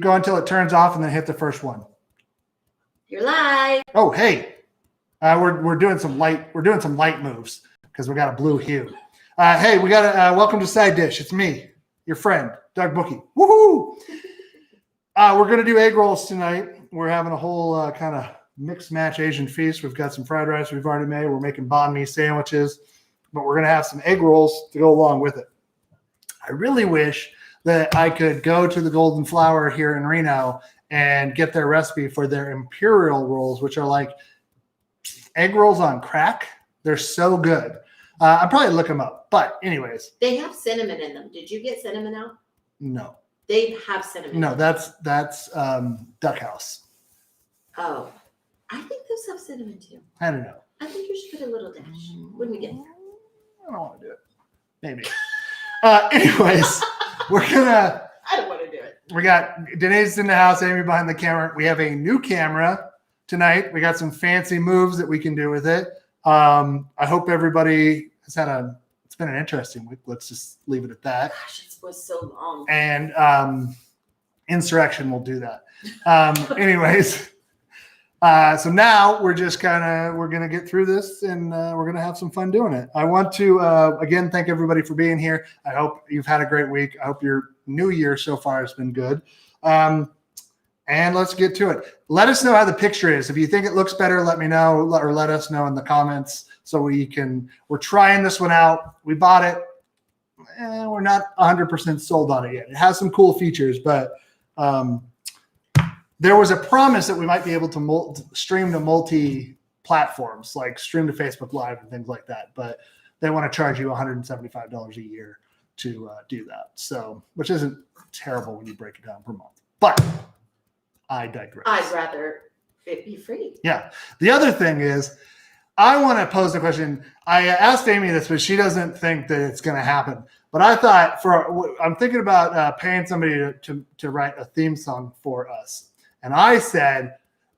go until it turns off and then hit the first one. You're live. Oh, hey. We're doing some light moves because we got a blue hue. Hey, we got a welcome to Side Dish. It's me, your friend, Doug Bookie. Woohoo! We're gonna do egg rolls tonight. We're having a whole kind of mixed match Asian feast. We've got some fried rice we've already made. We're making banh mi sandwiches, but we're gonna have some egg rolls to go along with it. I really wish that I could go to the Golden Flower here in Reno and get their recipe for their imperial rolls, which are like egg rolls on crack. They're so good. I'll probably look them up. But anyways. They have cinnamon in them. Did you get cinnamon out? No. They have cinnamon. No, that's Duck House. Oh. I think those have cinnamon too. I don't know. I think you should put a little dash when we get there. I don't want to do it. Maybe. Anyways, we're gonna. I don't want to do it. We got Denise in the house, Amy behind the camera. We have a new camera tonight. We got some fancy moves that we can do with it. I hope everybody has had it's been an interesting week. Let's just leave it at that. Gosh, it was so long. And Insurrection will do that. Anyways. So now we're going to get through this and we're going to have some fun doing it. I want to, again, thank everybody for being here. I hope you've had a great week. I hope your new year so far has been good. And let's get to it. Let us know how the picture is. If you think it looks better, let me know or let us know in the comments so we're trying this one out. We bought it. We're not 100% sold on it yet. It has some cool features, but, there was a promise that we might be able to stream to multi-platforms, like stream to Facebook Live and things like that. But they want to charge you $175 a year to do that. So, which isn't terrible when you break it down per month. But I digress. I'd rather it be free. Yeah. The other thing is, I want to pose a question. I asked Amy this, but she doesn't think that it's going to happen. But I thought I'm thinking about paying somebody to write a theme song for us. And I said,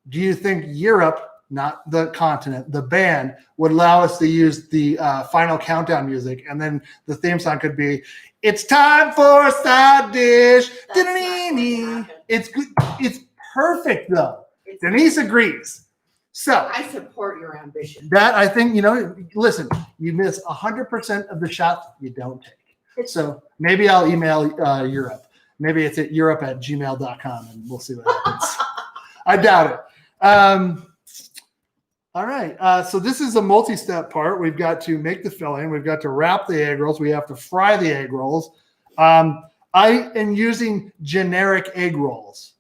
do you think Europe, not the continent, the band, would allow us to use the final countdown music? And then the theme song could be, it's time for a side dish. It's good. It's perfect, though. Denise agrees. So I support your ambition. That, I think, listen, you miss 100% of the shots you don't take. So maybe I'll email Europe. Maybe it's at europe@gmail.com and we'll see what happens. I doubt it. All right. So this is a multi-step part. We've got to make the filling. We've got to wrap the egg rolls. We have to fry the egg rolls. I am using generic egg rolls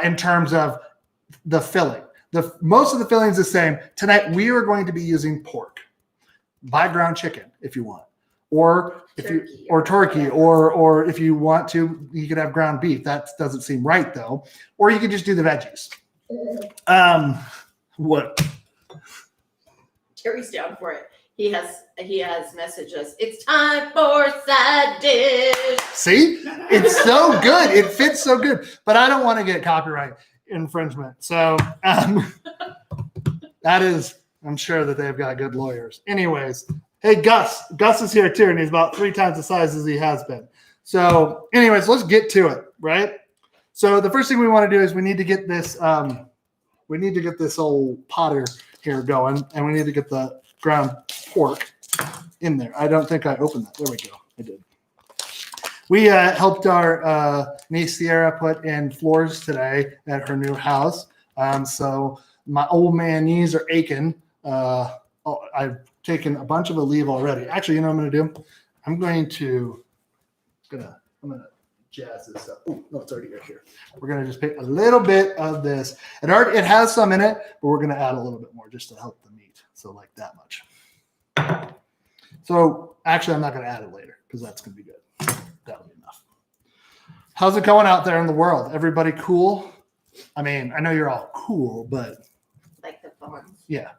in terms of the filling. Most of the filling is the same. Tonight, we are going to be using pork. Buy ground chicken if you want. Or turkey, or if you want to, you could have ground beef. That doesn't seem right though. Or you could just do the veggies. What? Terry's down for it. He has messaged us. It's time for side dish. See, it's so good. It fits so good. But I don't want to get copyright infringement. So that is, I'm sure that they've got good lawyers. Anyways. Hey, Gus. Gus is here too, and he's about 3 times the size as he has been. So anyways, let's get to it, right? So the first thing we want to do is we need to get this old potter here going, and we need to get the ground pork in there. I don't think I opened that. There we go. I did. We helped our niece Sierra put in floors today at her new house. So my old man knees are aching. I've taken a bunch of a leave already. Actually, you know what I'm going to do? I'm going to jazz this up. Oh, no, it's already right here. We're going to just pick a little bit of this. It has some in it, but we're going to add a little bit more just to help the meat. So like that much. So actually, I'm not going to add it later because that's going to be good. That'll be enough. How's it going out there in the world? Everybody cool? I mean, I know you're all cool, but like the phones. Yeah.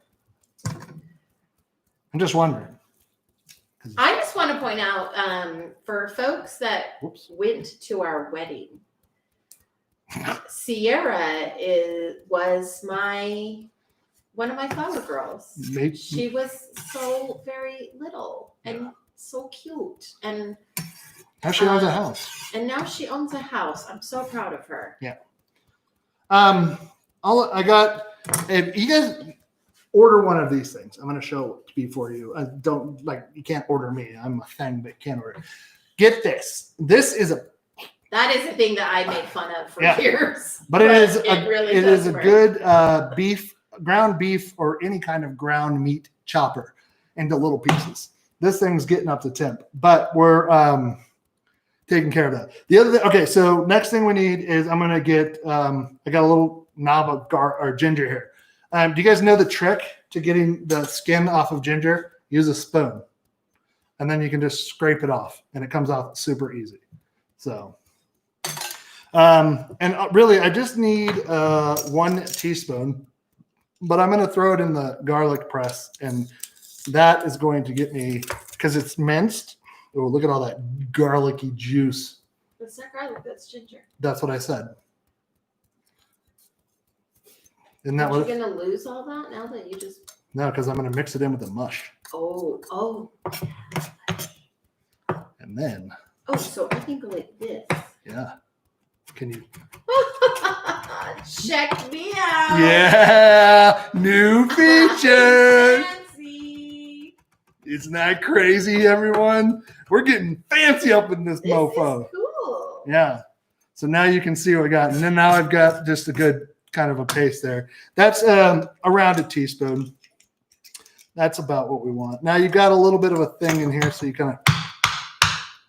I'm just wondering. I just want to point out for folks that went to our wedding, Sierra was one of my flower girls. She was so very little and so cute, and Now she owns a house. And now she owns a house. I'm so proud of her. Yeah. If you guys order one of these things, I'm going to show it before you. You can't order me. I'm a thing that can't order. Get this. That is a thing that I made fun of for years. But it is a work. good ground beef or any kind of ground meat chopper into little pieces. This thing's getting up to temp, but we're taking care of that. The other thing, okay, so next thing we need is I'm going to get, I got a little knob of ginger here. Do you guys know the trick to getting the skin off of ginger? Use a spoon. And then you can just scrape it off and it comes off super easy. So, really I just need 1 teaspoon, but I'm going to throw it in the garlic press, and that is going to get me, because it's minced. Oh, look at all that garlicky juice. That's not garlic, that's ginger. That's what I said. Isn't Are you going to lose all that now that you just... No, because I'm going to mix it in with the mush. Oh. And then... Oh, so I can go like this. Yeah. Can you... Check me out. Yeah! New feature! Fancy. Isn't that crazy, everyone? We're getting fancy up in this mofo. Is cool. Yeah. So now you can see what I got. And then now I've got just a good kind of a paste there. That's around a teaspoon. That's about what we want. Now you got a little bit of a thing in here, so you kind of...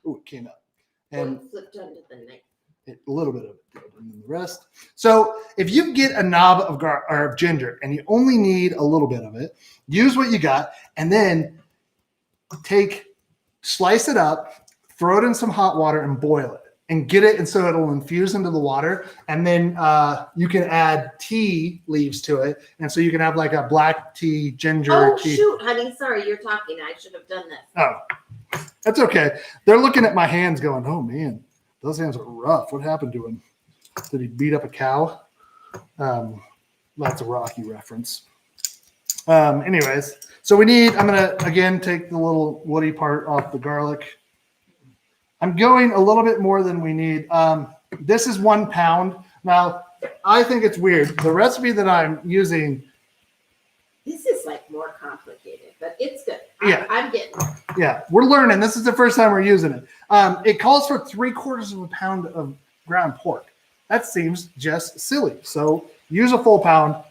Ooh, it came out. And flipped under the knife. A little bit of it, and then the rest. So if you get a knob of ginger and you only need a little bit of it, use what you got, and then slice it up, throw it in some hot water and boil it, and get it, and so it'll infuse into the water. And then you can add tea leaves to it, and so you can have like a black tea, ginger tea. Oh shoot, honey, sorry, you're talking. I should have done this. Oh, that's okay. They're looking at my hands going, oh man, those hands are rough. What happened to him? Did he beat up a cow? That's a Rocky reference. Anyways, so I'm going to, again, take the little woody part off the garlic. I'm going a little bit more than we need. This is 1 pound. Now, I think it's weird. The recipe that I'm using. This is like more complicated, but it's good. I'm getting it. Yeah, we're learning. This is the first time we're using it. It calls for 3/4 pound of ground pork. That seems just silly. So use a full pound.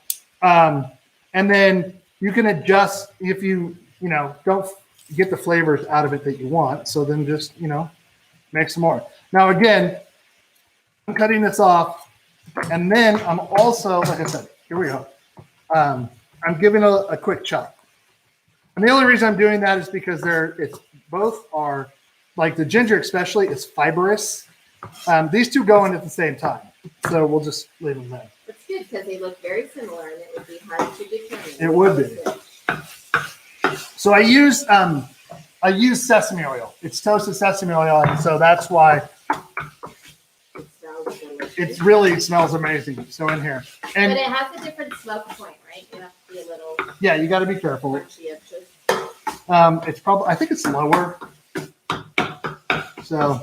And then you can adjust if you don't get the flavors out of it that you want. So then just, make some more. Now, again, I'm cutting this off. And then I'm also, like I said, here we go. I'm giving a quick chop. And the only reason I'm doing that is because both are, like the ginger especially, is fibrous. These two go in at the same time. So we'll just leave them there. It's good because they look very similar and it would be hard to determine. It would be. So I use sesame oil. It's toasted sesame oil, and so that's why it smells amazing. So in here. But it has a different smoke point, right? You have to be a little... Yeah, you got to be careful. It's probably, I think it's lower. So...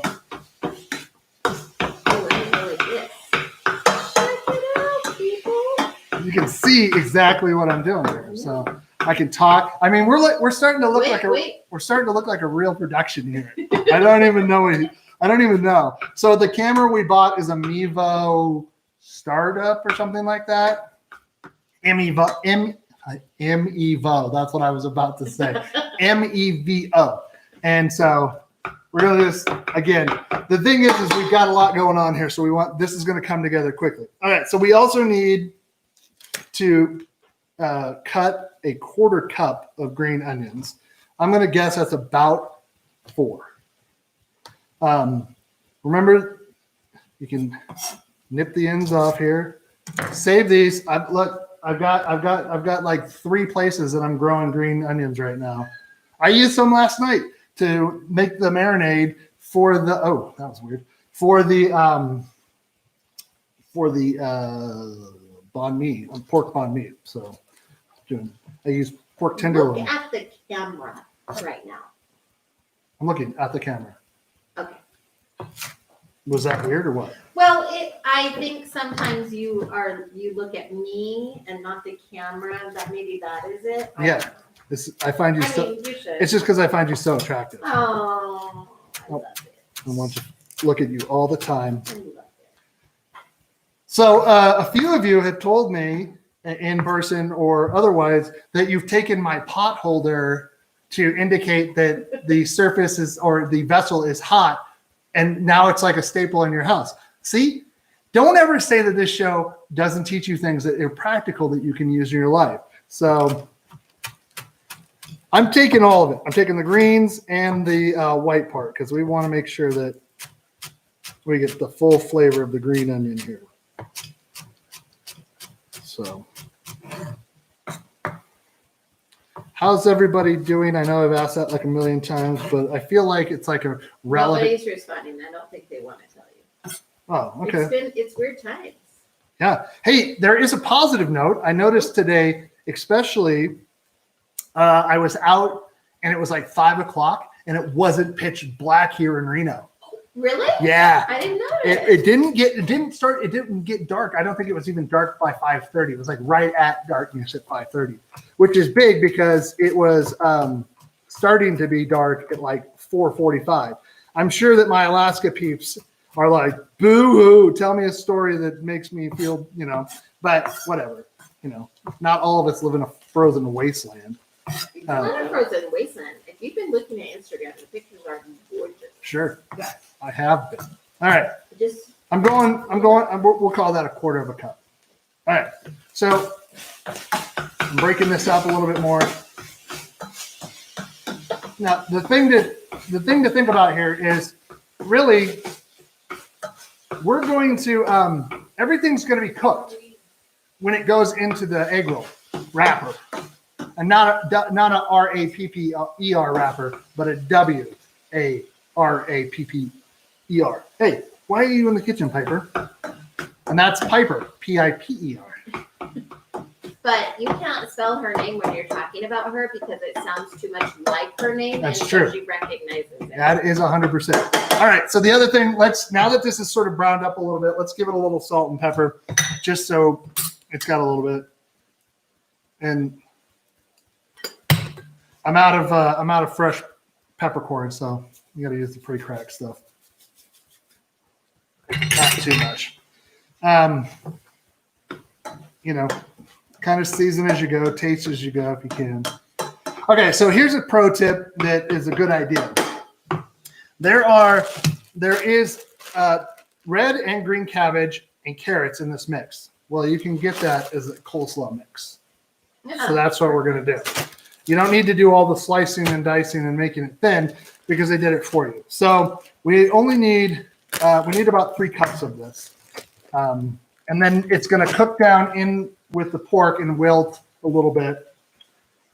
You can see exactly what I'm doing here. So I can talk. I mean, we're starting to look like a real production here. I don't even know. So the camera we bought is a Mevo startup or something like that. Mevo. That's what I was about to say. Mevo. And so we're gonna just, again, the thing is we've got a lot going on here. So this is going to come together quickly. All right. So we also need to cut a 1/4 cup of green onions. I'm going to guess that's about 4. Remember, you can nip the ends off here. Save these. I've got like 3 places that I'm growing green onions right now. I used some last night to make the marinade for the banh mi, pork banh mi. So I use pork tenderloin. Look at the camera right now. I'm looking at the camera. Okay. Was that weird or what? Well, I think sometimes you look at me and not the camera. That maybe that is it. Yeah. I find you I so. mean, you should. It's just because I find you so attractive. Oh, I love it. I want to look at you all the time. I love it. So a few of you have told me in person or otherwise that you've taken my pot holder to indicate that the surface is or the vessel is hot, and now it's like a staple in your house. See, don't ever say that this show doesn't teach you things that are practical that you can use in your life. So I'm taking all of it. I'm taking the greens and the white part because we want to make sure that we get the full flavor of the green onion here. So how's everybody doing? I know I've asked that like a million times, but I feel like it's like a relevant. Nobody's responding. I don't think they want to tell you. Oh, okay. It's weird times. Yeah. Hey, there is a positive note. I noticed today, especially, I was out and it was like 5 o'clock and it wasn't pitch black here in Reno. Really? Yeah. I didn't notice. It didn't get dark. I don't think it was even dark by 5:30. It was like right at darkness at 5:30, which is big because it was starting to be dark at like 4:45. I'm sure that my Alaska peeps are like, boo-hoo, tell me a story that makes me feel, but whatever, not all of us live in a frozen wasteland. It's not a frozen wasteland. If you've been looking at Instagram, the pictures are gorgeous. Sure. I have been. All right. I'm we'll call that a quarter of a cup. All right. So I'm breaking this up a little bit more. Now, the thing to think about here is really we're going to, everything's going to be cooked when it goes into the egg roll wrapper. And not a R-A-P-P-E-R wrapper, but a W-A-R-A-P-P-E-R. Hey, why are you in the kitchen, Piper? And that's Piper, P-I-P-E-R. But you can't spell her name when you're talking about her because it sounds too much like her name. That's and true. So she recognizes it. That is 100%. All right, so the other thing, now that this is sort of browned up a little bit, let's give it a little salt and pepper just so it's got a little bit. And I'm out of fresh peppercorn, so you got to use the pre-cracked stuff. Not too much. Kind of season as you go, taste as you go if you can. Okay, so here's a pro tip that is a good idea. There is red and green cabbage and carrots in this mix. Well, you can get that as a coleslaw mix. Yeah. So that's what we're going to do. You don't need to do all the slicing and dicing and making it thin because they did it for you. So we only need about 3 cups of this. And then it's going to cook down in with the pork and wilt a little bit.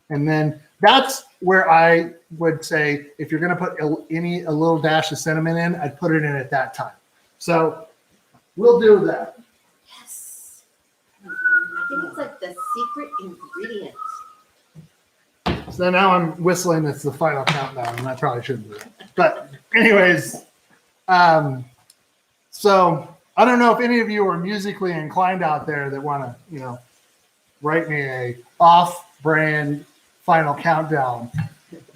And then that's where I would say if you're going to put a little dash of cinnamon in, I'd put it in at that time. So we'll do that. Yes. I think it's like the secret ingredient. So now I'm whistling. It's the final countdown, and I probably shouldn't do it. But anyways, so I don't know if any of you are musically inclined out there that want to, write me a off-brand final countdown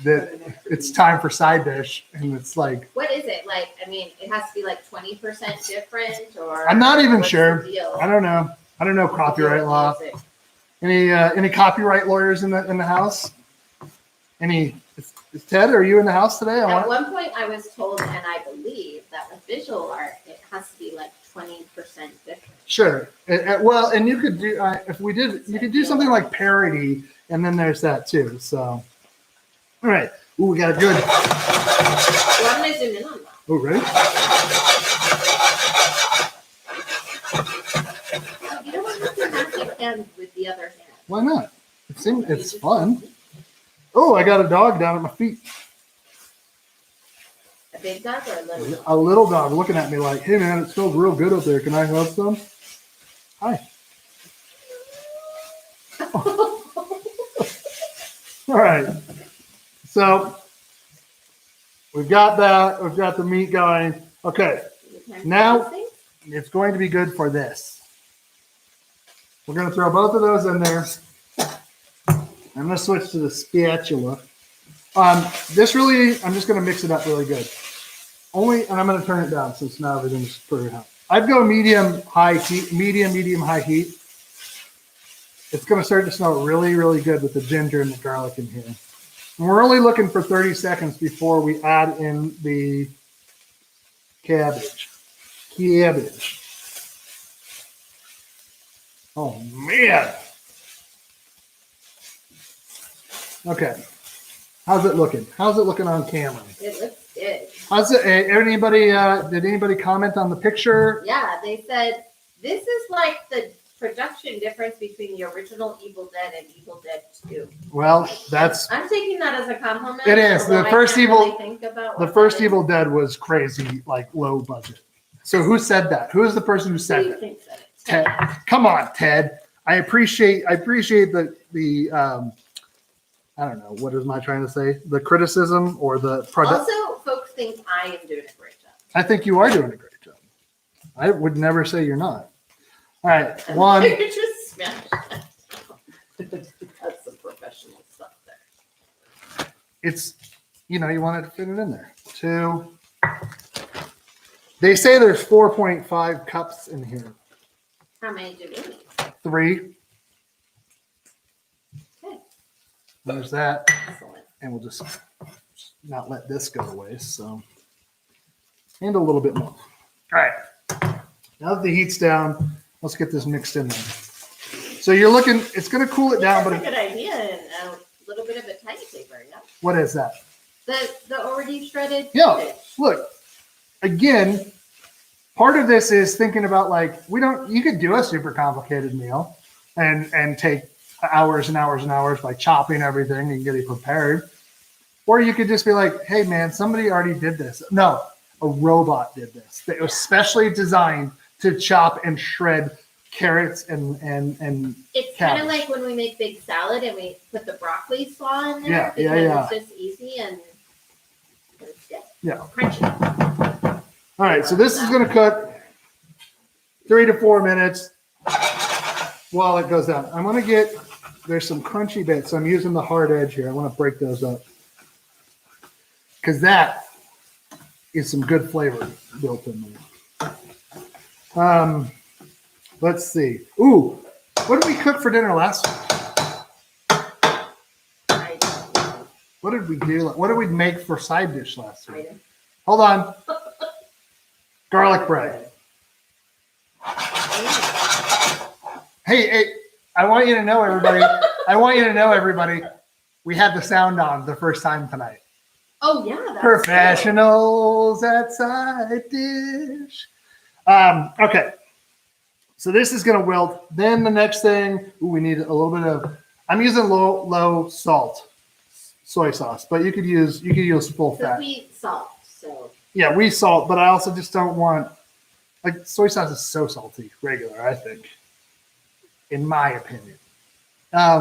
that it's time for side dish, and it's like. What is it like? I mean, it has to be like 20% different, or. I'm not even sure. I don't know. I don't know copyright law. Any copyright lawyers in the house? Is Ted, are you in the house today? At one point I was told, and I believe that with visual art, it has to be like 20% different. Sure. Well, and you could do, you could do something like parody, and then there's that too. So, all right. Ooh, we got a good. Well, I'm going to zoom in on that. Oh, ready? You don't want to have your hand with the other hand. Why not? It's fun. Oh, I got a dog down at my feet. A big dog or a little dog? A little dog looking at me like, hey, man, it smells real good up there. Can I have some? Hi. All right. So we've got that. We've got the meat going. Okay. Now it's going to be good for this. We're going to throw both of those in there. I'm going to switch to the spatula. This really, I'm just going to mix it up really good. And I'm going to turn it down since now everything's pretty hot. I'd go medium, high heat, medium, high heat. It's going to start to smell really, really good with the ginger and the garlic in here. And we're only looking for 30 seconds before we add in the cabbage. Oh, man. Okay. How's it looking? How's it looking on camera? It looks good. How's it? Anybody? Did anybody comment on the picture? Yeah, they said this is like the production difference between the original Evil Dead and Evil Dead 2. Well, that's. I'm taking that as a compliment. It is the first Evil. The first Evil Dead was crazy, like low budget. So who said that? Who is the person who said that? Ted. Come on, Ted. I appreciate the. I don't know. What am I trying to say? The criticism or the product? Also, folks think I am doing a great job. I think you are doing a great job. I would never say you're not. All right, one. You just smashed that. That's some professional stuff there. It's, you wanted to fit it in there. 2. They say there's 4.5 cups in here. How many do we need? 3. Okay. There's that. Excellent. And we'll just not let this go to waste. So, and a little bit more. All right. Now that the heat's down, let's get this mixed in there. So you're looking, it's going to cool it down. That's a good idea. And a little bit of a tiny paper, yeah? What is that? The already shredded. Yeah. Fish. Look, again, part of this is thinking about you could do a super complicated meal and take hours and hours and hours by chopping everything and getting prepared. Or you could just be like, hey man, somebody already did this. No, a robot did this. It was specially designed to chop and shred carrots and it's kind of like when we make big salad and we put the broccoli slaw in there. Yeah. It's just easy and it's good. Yeah. Crunchy. All right, so this is going to cook 3 to 4 minutes while it goes down. I'm going to get, there's some crunchy bits. So I'm using the hard edge here. I want to break those up because that is some good flavor built in there. Let's see. Ooh, what did we cook for dinner last week? What did we do? What did we make for side dish last week? Hold on. Garlic bread. Hey, I want you to know, everybody. We had the sound on the first time tonight. Oh yeah. That's Professionals at side dish. Okay. So this is going to wilt. Then the next thing, we need a little bit of. I'm using low salt soy sauce, but you could use full fat. We salt, so. Yeah, we salt, but I also just don't want soy sauce is so salty, regular. I think, in my opinion. I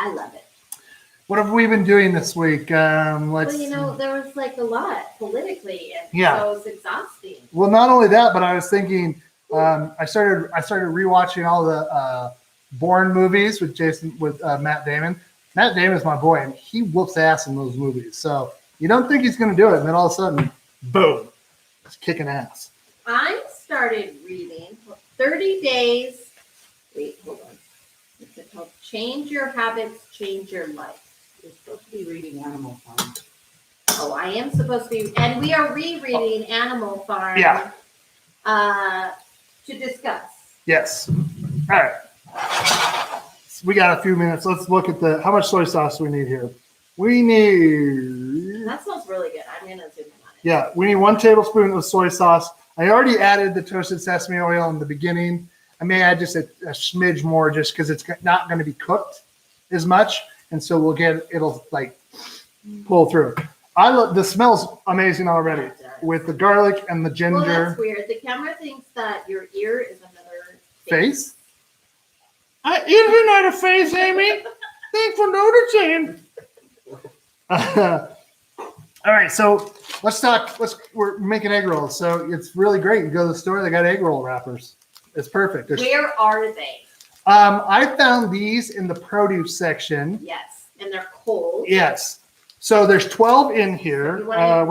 love it. What have we been doing this week? There was a lot politically, and so it's exhausting. Well, not only that, but I was thinking. I started rewatching all the Bourne movies with Matt Damon. Matt Damon is my boy, and he whoops ass in those movies. So you don't think he's going to do it, and then all of a sudden, boom, he's kicking ass. I started reading 30 Days. Wait, hold on. What's it called? Change Your Habits, Change Your Life. You're supposed to be reading Animal Farm. Oh, I am supposed to be, and we are rereading Animal Farm. Yeah. To discuss. Yes. All right. We got a few minutes. Let's look at how much soy sauce we need here. We need. That smells really good. I'm gonna zoom in on it. Yeah, we need 1 tablespoon of soy sauce. I already added the toasted sesame oil in the beginning. I may add just a smidge more just because it's not going to be cooked as much, and so it'll pull through. The smell's amazing already with the garlic and the ginger. Well, that's weird. The camera thinks that your ear is another face. You're not a face, Amy. Thanks for noticing. All right, so let's talk. We're making egg rolls, so it's really great. You go to the store, they got egg roll wrappers. It's perfect. Where are they? I found these in the produce section. Yes, and they're cold. Yes. So there's 12 in here. You want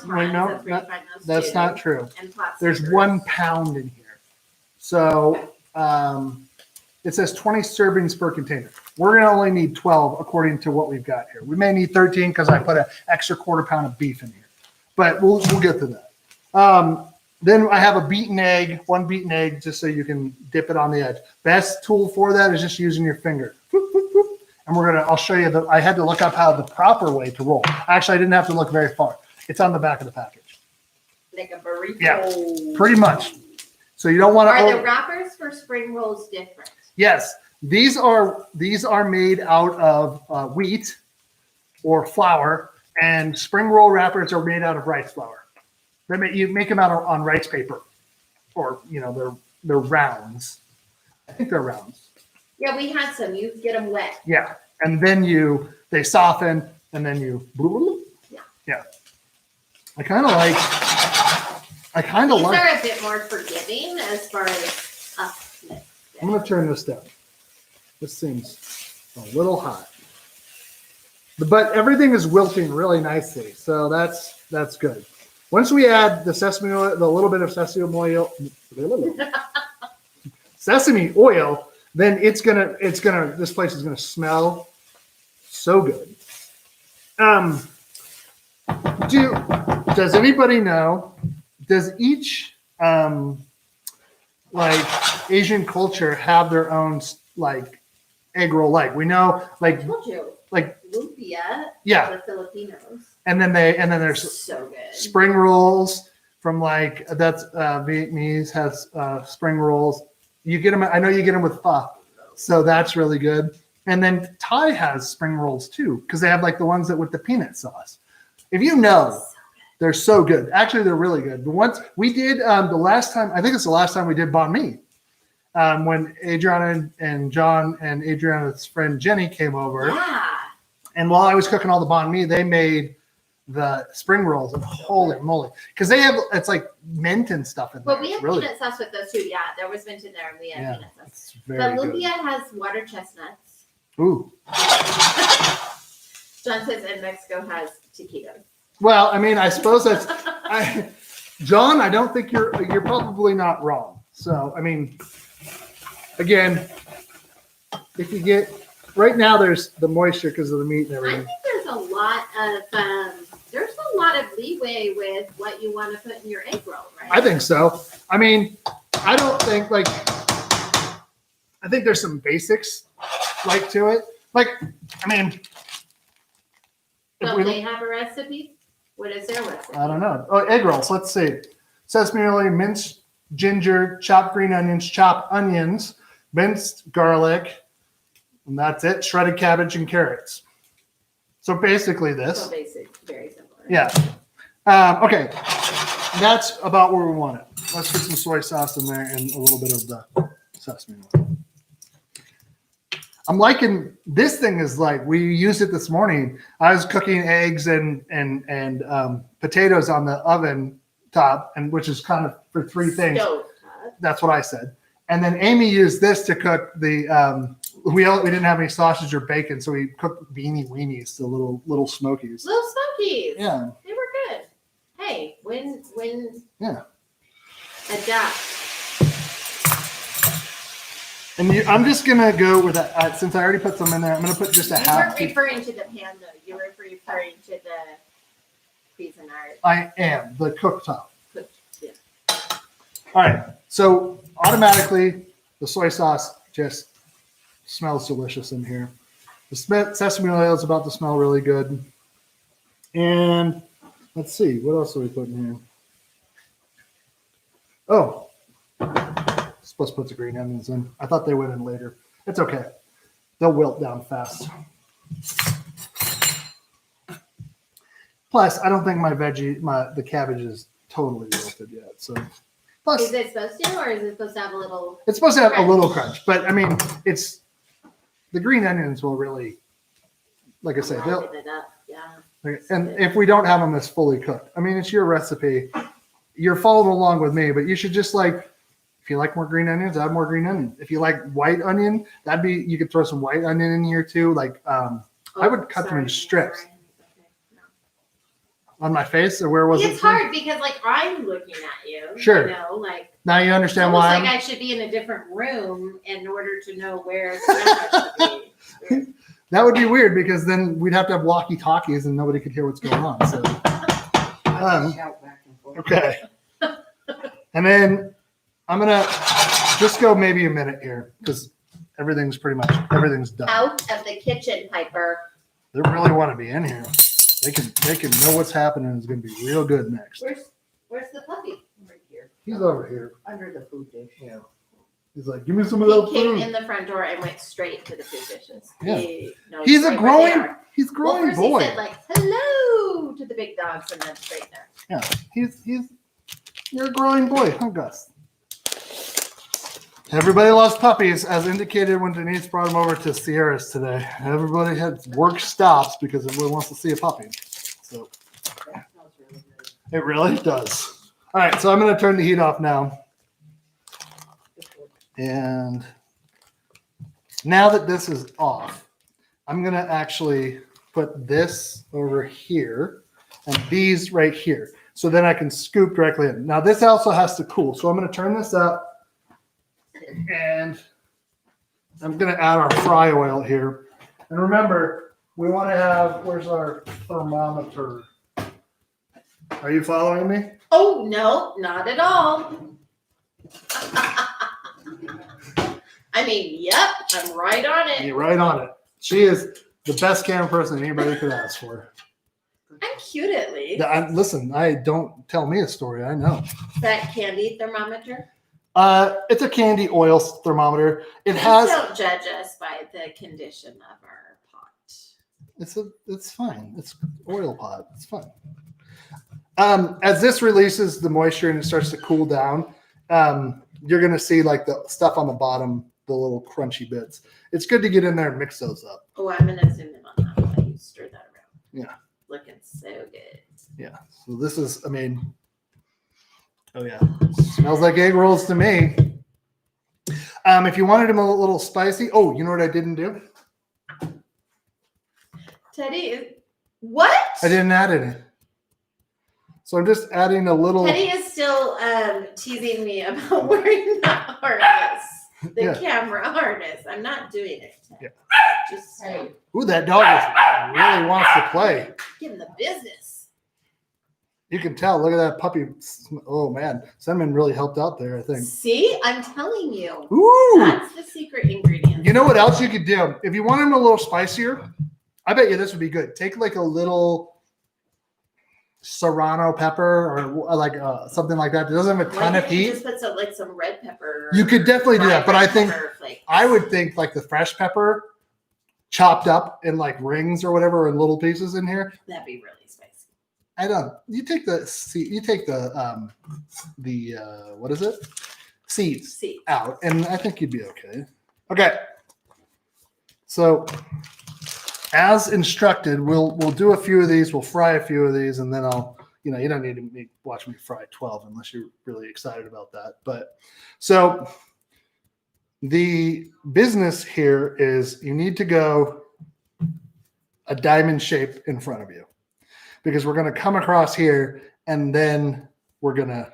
Wait, no, that's not true. And pot There's stickers. 1 pound in here. So it says 20 servings per container. We're going to only need 12 according to what we've got here. We may need 13 because I put an extra quarter pound of beef in here. But we'll get to that. Then I have a beaten egg, 1 beaten egg, just so you can dip it on the edge. Best tool for that is just using your finger. Boop, boop, boop. And I'll show you I had to look up how the proper way to roll. Actually, I didn't have to look very far. It's on the back of the package. Like a burrito. Yeah, pretty much. So you don't want to. Are the wrappers for spring rolls different? Yes, these are made out of wheat or flour, and spring roll wrappers are made out of rice flour. You make them out on rice paper, or they're rounds. I think they're rounds. Yeah, we had some. You get them wet. Yeah, and then they soften, and then you. Yeah. I kind of like. These are a bit more forgiving as far as upness. I'm gonna turn this down. This seems a little hot, but everything is wilting really nicely, so that's good. Once we add the sesame oil, the little bit of sesame oil, then this place is gonna smell so good. Does anybody know? Does each Asian culture have their own egg roll? We know I told you. Lumpia. Yeah. The Filipinos. And then there's so good. Spring rolls from that's Vietnamese has spring rolls. You get them. I know you get them with pho, so that's really good. And then Thai has spring rolls too because they have the ones with the peanut sauce. If you know. They're so good. Actually, they're really good. The ones we did the last time, I think it's the last time we did banh mi, when Adriana and John and Adriana's friend Jenny came over. Yeah. And while I was cooking all the banh mi, they made the spring rolls, and holy moly, because it's like mint and stuff in there. Well, we have peanut sauce with those too. Yeah, there was mint in there, and we had peanut sauce. It's very good. Lumpia has water chestnuts. Ooh. John says, and Mexico has taquitos. Well, I mean, I suppose that's, John. I don't think you're probably not wrong. So, I mean, again, if you get right now, there's the moisture because of the meat and everything. I think there's a lot of leeway with what you want to put in your egg roll, right? I think so. I mean, I don't think I think there's some basics to it. I mean, Don't they have a recipe? What is their recipe? I don't know. Oh, egg rolls. Let's see. Sesame oil, minced ginger, chopped green onions, chopped onions, minced garlic, and that's it. Shredded cabbage and carrots. So basically this. So basic, very simple. Yeah. Okay. That's about where we want it. Let's put some soy sauce in there and a little bit of the sesame oil. I'm liking this thing is we used it this morning. I was cooking eggs and potatoes on the oven top, and which is kind of for 3 things. That's what I said. And then Amy used this to cook the we didn't have any sausage or bacon, so we cooked beanie weenies, the little smokies. Little smokies. Yeah. They were good. Hey, when Yeah. adapt. And I'm just gonna go with that since I already put some in there. I'm gonna put just a half. You weren't referring to the pan though. You were referring to the Cuisinart. I am the cooktop. Yeah. All right. So automatically, the soy sauce just smells delicious in here. The sesame oil is about to smell really good. And let's see, what else are we putting here? Oh. Supposed to put the green onions in. I thought they went in later. It's okay. They'll wilt down fast. Plus, I don't think the cabbage is totally wilted yet. So, plus, is it supposed to, or is it supposed to have a little? It's supposed to have a little crunch, but I mean, the green onions will really, like I say, Liven it up. Yeah. And if we don't have them as fully cooked, I mean, it's your recipe. You're following along with me, but you should just like, if you like more green onions, add more green onion. If you like white onion, you could throw some white onion in here too. Like, I would cut them in strips. Okay, no. On my face, or where was it? It's hard because like I'm looking at you. Sure. You know, like Now you it's understand almost why. like I should be in a different room in order to know where the camera should be. That would be weird because then we'd have to have walkie-talkies and nobody could hear what's going on. So, Shout back and forth. okay. And then I'm gonna just go maybe a minute here because everything's done. Out of the kitchen, Piper. They really want to be in here. They can know what's happening. It's gonna be real good next. Where's the puppy? Right here. He's over here. Under the food dish. Yeah. He's like, give me some of that He came food. in the front door and went straight to the food dishes. Yeah. He knows He's a right where they growing are. He's a growing Well, first boy. he said like hello to the big dogs and then straight there. Yeah. You're a growing boy, huh, Gus? Everybody loves puppies, as indicated when Denise brought them over to Sierra's today. Everybody had work stops because everyone wants to see a puppy. So That smells really good. it really does. All right, so I'm going to turn the heat off now. And now that this is off, I'm going to actually put this over here and these right here. So then I can scoop directly in. Now this also has to cool. So I'm going to turn this up and I'm going to add our fry oil here. And remember, we want to have, where's our thermometer? Are you following me? Oh no, not at all. I mean, yep, I'm right on it. You're right on it. She is the best camera person anybody could ask for. I'm cute at least. Listen, don't tell me a story. I know. That candy thermometer. It's a candy oil thermometer. It Please has. don't judge us by the condition of our pot. It's fine. It's oil pot. It's fine. As this releases the moisture and it starts to cool down, you're gonna see like the stuff on the bottom, the little crunchy bits. It's good to get in there and mix those up. Oh, I'm gonna zoom in on that while you stir that around. Yeah. Looking so good. Yeah. So this is, I mean, oh yeah, smells like egg rolls to me. If you wanted them a little spicy, oh, you know what I didn't do? Teddy, what? I didn't add any. So I'm just adding a little. Teddy is still teasing me about wearing the harness, the Yeah. camera harness. I'm not doing it. Ted. Yeah. Just Hey, Ooh, that dog really wants to play. give him the business. You can tell. Look at that puppy. Oh man, cinnamon really helped out there, I think. See, I'm telling you, Ooh. that's the secret ingredient. You know what else you could do? If you want them a little spicier, I bet you this would be good. Take like a little serrano pepper or like something like that. It doesn't have a Why ton of can't you heat. just put some red pepper. You could definitely do that, fried but I red think pepper flakes. I would think like the fresh pepper chopped up in like rings or whatever in little pieces in here. That'd be really spicy. I don't. You take the what is it? Seeds See, out, and I think you'd be okay. Okay. So as instructed, we'll do a few of these. We'll fry a few of these, and then you don't need to watch me fry 12 unless you're really excited about that. But so the business here is you need to go a diamond shape in front of you because we're going to come across here and then we're going to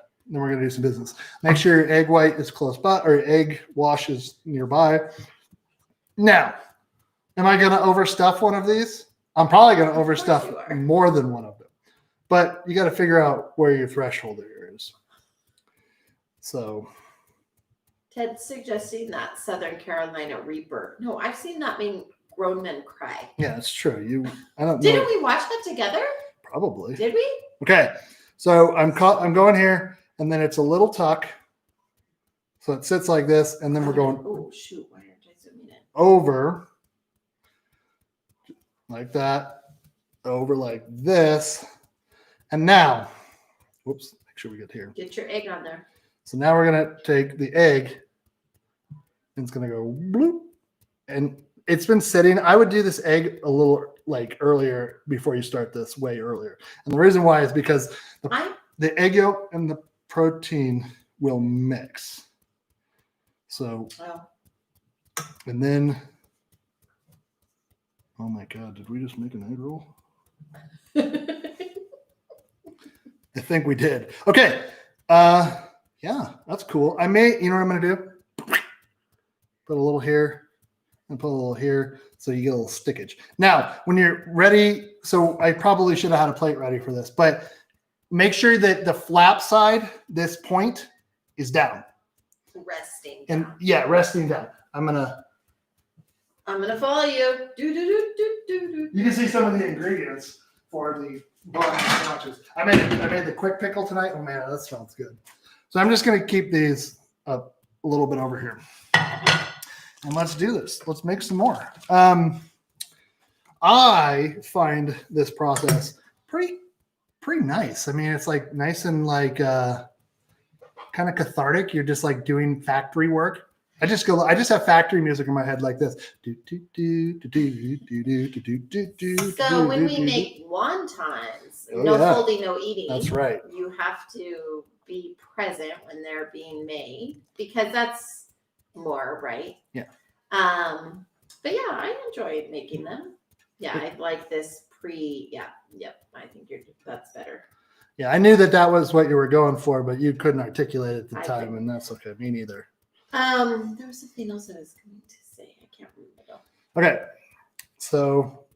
do some business. Make sure your egg white is close by or your egg wash is nearby. Now, am I going to overstuff one of these? I'm probably going to Of course you overstuff are. more than one of them, but you got to figure out where your threshold is. So Ted's suggesting that Southern Carolina Reaper. No, I've seen that make grown men cry. yeah, it's true. I don't know. Didn't we watch that together? Probably. Did we? Okay, so I'm going here, and then it's a little tuck. So it sits like this, and then we're going Oh shoot! Why aren't I zooming in? over like that, over like this, and now, whoops, make sure we get here. Get your egg on there. So now we're gonna take the egg, and it's gonna go bloop, and it's been sitting. I would do this egg a little like earlier before you start this, way earlier. And the reason why is because the egg yolk and the protein will mix. So, and then, oh my God, did we just make an egg roll? I think we did. Okay. Yeah, that's cool. You know what I'm going to do? Put a little here and put a little here so you get a little stickage. Now, when you're ready, so I probably should have had a plate ready for this, but make sure that the flap side, this point, is down. Resting And down. yeah, resting down. I'm gonna follow you. You can see some of the ingredients for the bun sandwiches. I made the quick pickle tonight. Oh man, that smells good. So I'm just gonna keep these up a little bit over here. And let's do this. Let's make some more. I find this process pretty nice. I mean, it's like nice and like kind of cathartic. You're just like doing factory work. I just have factory music in my head like this. So when we make wontons, no folding, no eating. That's right. You have to be present when they're being made because that's more right. Yeah. But yeah, I enjoy making them. Yeah, I like this I think that's better. Yeah, I knew that was what you were going for, but you couldn't articulate it at the I time, didn't. and that's okay. Me neither. There was something else I was going to say. I can't remember though. Okay, so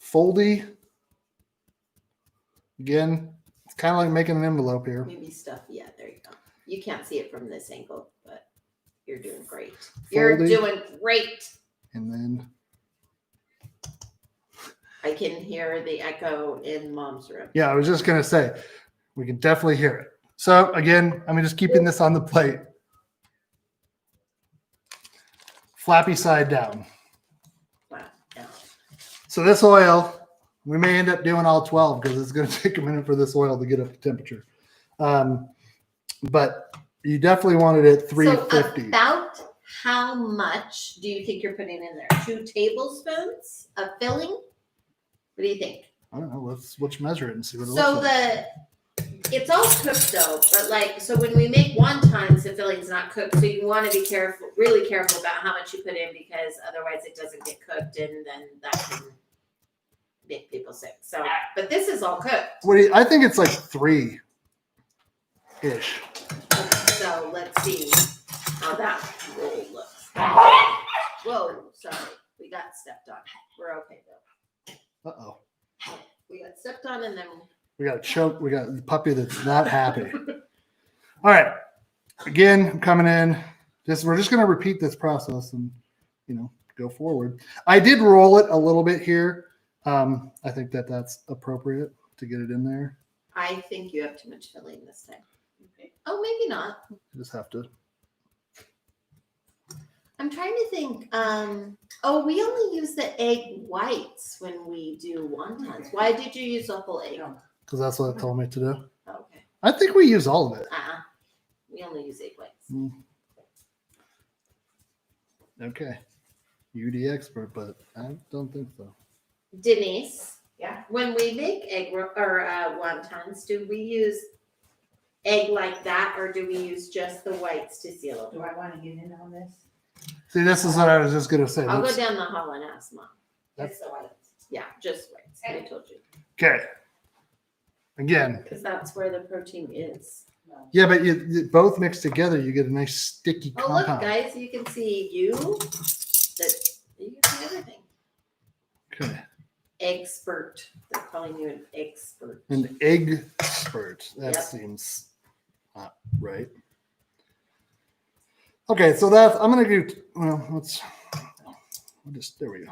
foldy. Again, it's kind of like making an envelope here. Maybe stuff. Yeah, there you go. You can't see it from this angle, but you're doing great. You're doing great. And then I can hear the echo in Mom's room. yeah, I was just gonna say, we can definitely hear it. So again, I'm just keeping this on the plate. Flappy side down. Wow. Yeah. So this oil, we may end up doing all 12 because it's going to take a minute for this oil to get up to temperature. But you definitely wanted it 350. So about how much do you think you're putting in there? 2 tablespoons of filling? What do you think? I don't know. Let's measure it and see what it So looks like. it's all cooked though, but so when we make wontons, the filling's not cooked. So you want to be careful, really careful about how much you put in because otherwise it doesn't get cooked and then that can make people sick. So, but this is all cooked. I think it's like 3-ish. So let's see how that roll looks. Whoa, sorry. We got stepped on. We're okay though. Uh-oh. We got stepped on and then We got a choke. We got the puppy that's not happy. All right. Again, I'm coming in. We're just going to repeat this process and, go forward. I did roll it a little bit here. I think that's appropriate to get it in there. I think you have too much filling this time. Okay. Oh, maybe not. You just have to. I'm trying to think. We only use the egg whites when we do wontons. Why did you use the whole egg? Because that's what it told me to do. Okay. I think we use all of it. We only use egg whites. Okay. You the expert, but I don't think so. Denise. Yeah. When we make wontons, do we use egg like that, or do we use just the whites to seal Do them? I want to get in on this? See, this is what I was just going to say. I'll go down the hall and ask Mom. That's the whites. Yeah, just whites. I told you. Okay. Again. Because that's where the protein is. No. Yeah, but you both mixed together, you get a nice sticky Oh, compound. look, guys, you can see you can see everything. Okay. Expert. They're calling you an expert. An egg spurt. That Yep. seems not right. Okay, so I'm gonna do. There we go.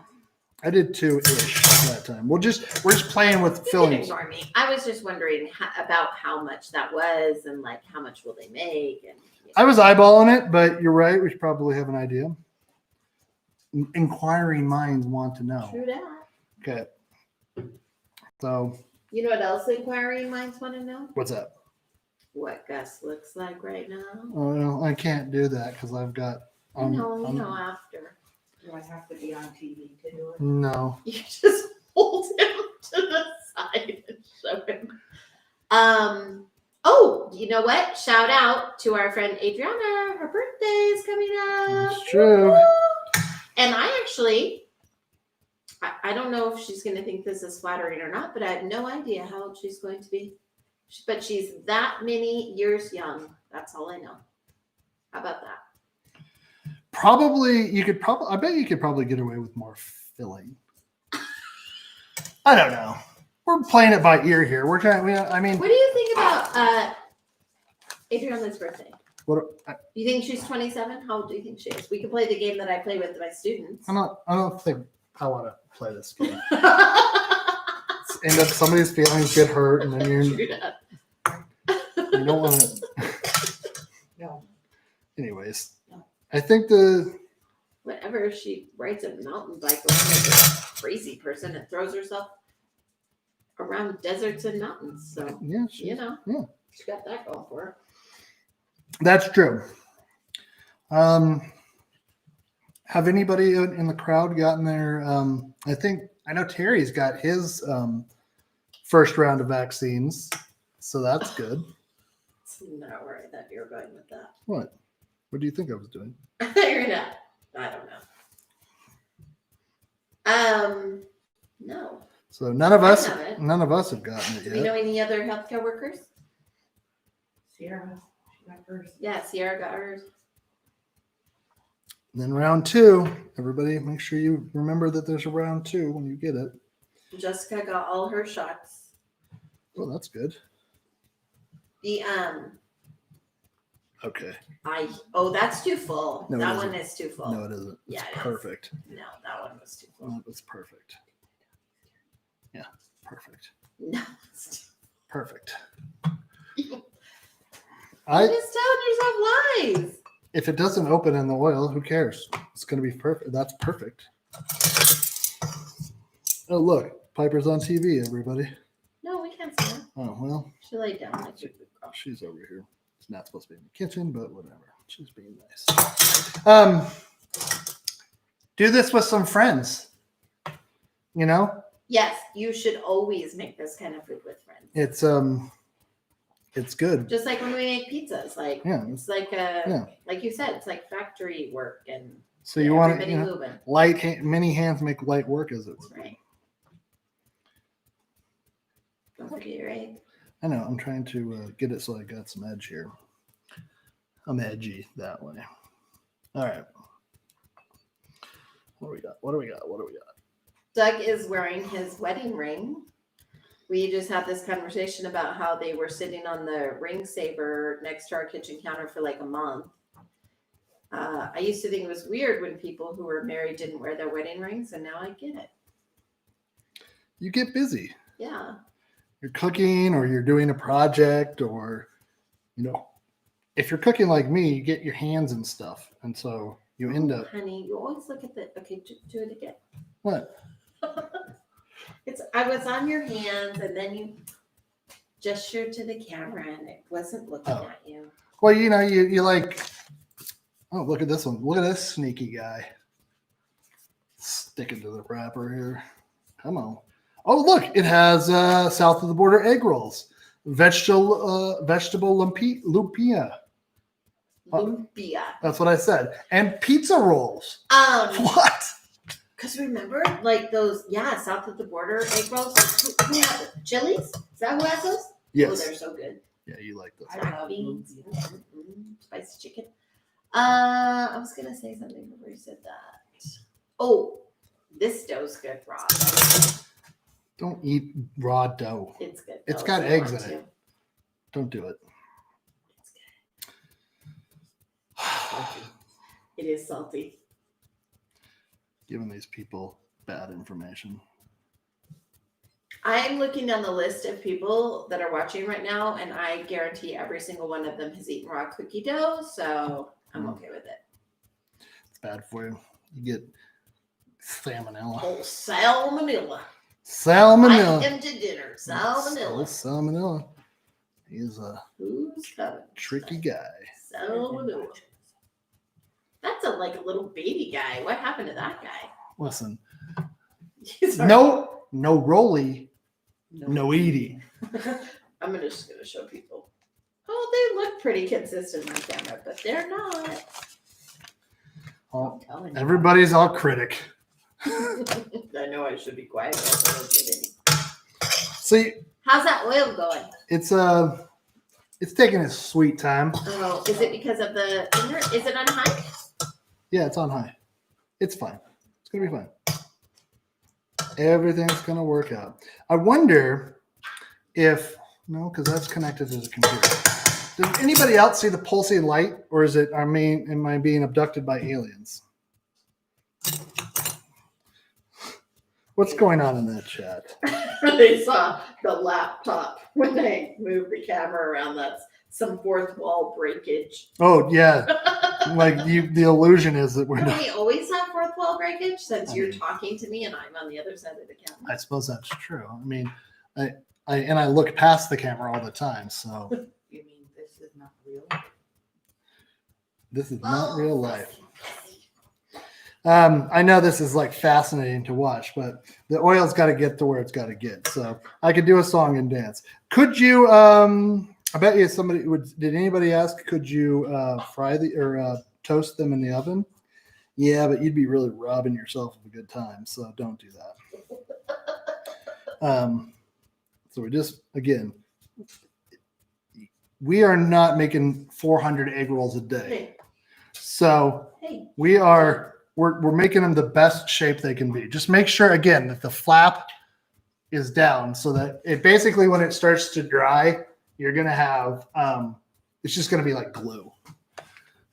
I did 2-ish that time. We're just playing with You can fillings. ignore me. I was just wondering about how much that was and like how much will they make and. I was eyeballing it, but you're right. We should probably have an idea. Inquiring minds want to know. True that. Okay. So You know what else inquiring minds want to know? what's that? What Gus looks like right now. Oh, no, I can't do that because I've got. No, after. Do I have to be on TV to do it? No. You just hold him to the side and show him. Oh, you know what? Shout out to our friend Adriana. Her birthday is coming up. That's true. Woo! And I actually, I don't know if she's going to think this is flattering or not, but I have no idea how old she's going to be. But she's that many years young. That's all I know. How about that? Probably, I bet you could probably get away with more filling. I don't know. We're playing it by ear here. What do you think about Adriana's birthday? You think she's 27? How old do you think she is? We could play the game that I play with my students. I don't think I want to play this game. End up somebody's feelings get hurt, and then you don't want to. No. Anyways, No. I think Whatever, if she rides a mountain bike like a crazy person and throws herself around deserts and mountains. So, yeah, she got that going for her. That's true. Have anybody in the crowd gotten their? I know Terry's got his first round of vaccines, so that's good. It's not where I thought you were going with that. What? What do you think I was doing? I thought you were not. I don't know. No. So none of us haven't. have gotten it Do we yet. know any other healthcare workers? Sierra, she got hers. Yeah, Sierra got hers. Then round 2, everybody, make sure you remember that there's a round 2 when you get it. Jessica got all her shots. Well, that's good. The Okay. that's too full. No, it that isn't. one is too full. No, it isn't. Yeah, It's it is. perfect. No, that one was too full. No, it's perfect. Yeah, perfect. No, Perfect. you're I just telling yourself lies. if it doesn't open in the oil, who cares? It's going to be perfect. That's perfect. Oh, look, Piper's on TV, everybody. No, we can't see her. Oh, well, She laid down like she she's over here. It's not supposed to be in the kitchen, but whatever. She's being nice. Do this with some friends. You know, Yes, you should always make this kind of food with friends. it's good. Just like when we make pizzas, like Yeah. it's like like you said, it's like factory work and So you want everybody to, moving. many hands make light work, as it That's would. right. Don't forget your egg. I know. I'm trying to get it so I got some edge here. I'm edgy that way. All right. What do we got? Doug is wearing his wedding ring. We just had this conversation about how they were sitting on the ring saver next to our kitchen counter for like a month. I used to think it was weird when people who were married didn't wear their wedding rings, and now I get it. You get busy. Yeah. You're cooking, or you're doing a project, or if you're cooking like me, you get your hands and stuff, and so you end up. Honey, you always look at the. Okay, do it again. What? I was on your hands, and then you gestured to the camera, and it wasn't looking at you. Well, you like. Oh, look at this one! Look at this sneaky guy. Sticking to the wrapper here. Come on. Oh, look! It has south of the border egg rolls, vegetable lumpia. Lumpia. That's what I said. And pizza rolls. What? Because remember, like those, south of the border egg rolls. Who has it? Chili's? Is that who has those? Oh, Yes. they're so good. Yeah, you like those. I Black love beans, lumpia. spicy chicken. I was gonna say something before you said that. Oh, this dough's good, Rob. Don't eat raw dough. It's good. It's though, got if you eggs want in to. it. Don't do it. It's good. It is salty. Giving these people bad information. I'm looking down the list of people that are watching right now, and I guarantee every single one of them has eaten raw cookie dough, so I'm okay with it. It's bad for you. You get salmonella. Oh, salmonella. I Salmonella. am to dinner. Oh, Salmonella. salmonella. He's a Who's coming? tricky guy. Salmonella. That's like a little baby guy. What happened to that guy? Listen, He's no no rolly, No. no eating. I'm just gonna show people. Oh, they look pretty consistent on camera, but they're not. Oh, I'm telling you. everybody's all critic. I know I should be quiet. Else I don't get any. See, How's that oil going? it's taking its sweet time. Oh, is it because of the finger? Is it on high? Yeah, it's on high. It's fine. It's gonna be fine. Everything's gonna work out. I wonder if no, because that's connected to the computer. Does anybody else see the pulsing light, or is it? Am I being abducted by aliens? What's going on in that chat? They saw the laptop when they moved the camera around. That's some fourth wall breakage. Oh yeah, like the illusion is that we're Don't not. we always have fourth wall breakage since I you're mean- talking to me and I'm on the other side of the camera? I suppose that's true. I mean, I look past the camera all the time, so You mean this is not real? this is not Oh, real life. I know this is like fascinating to watch, but the oil's got to get to where it's got to get. So I could do a song and dance. Could you? I bet you somebody would. Did anybody ask? Could you toast them in the oven? Yeah, but you'd be really robbing yourself of a good time. So don't do that. So we just again, we are not making 400 egg rolls a day. Hey, So hey. we're making them the best shape they can be. Just make sure again that the flap is down so that it basically when it starts to dry, you're gonna have it's just gonna be like glue,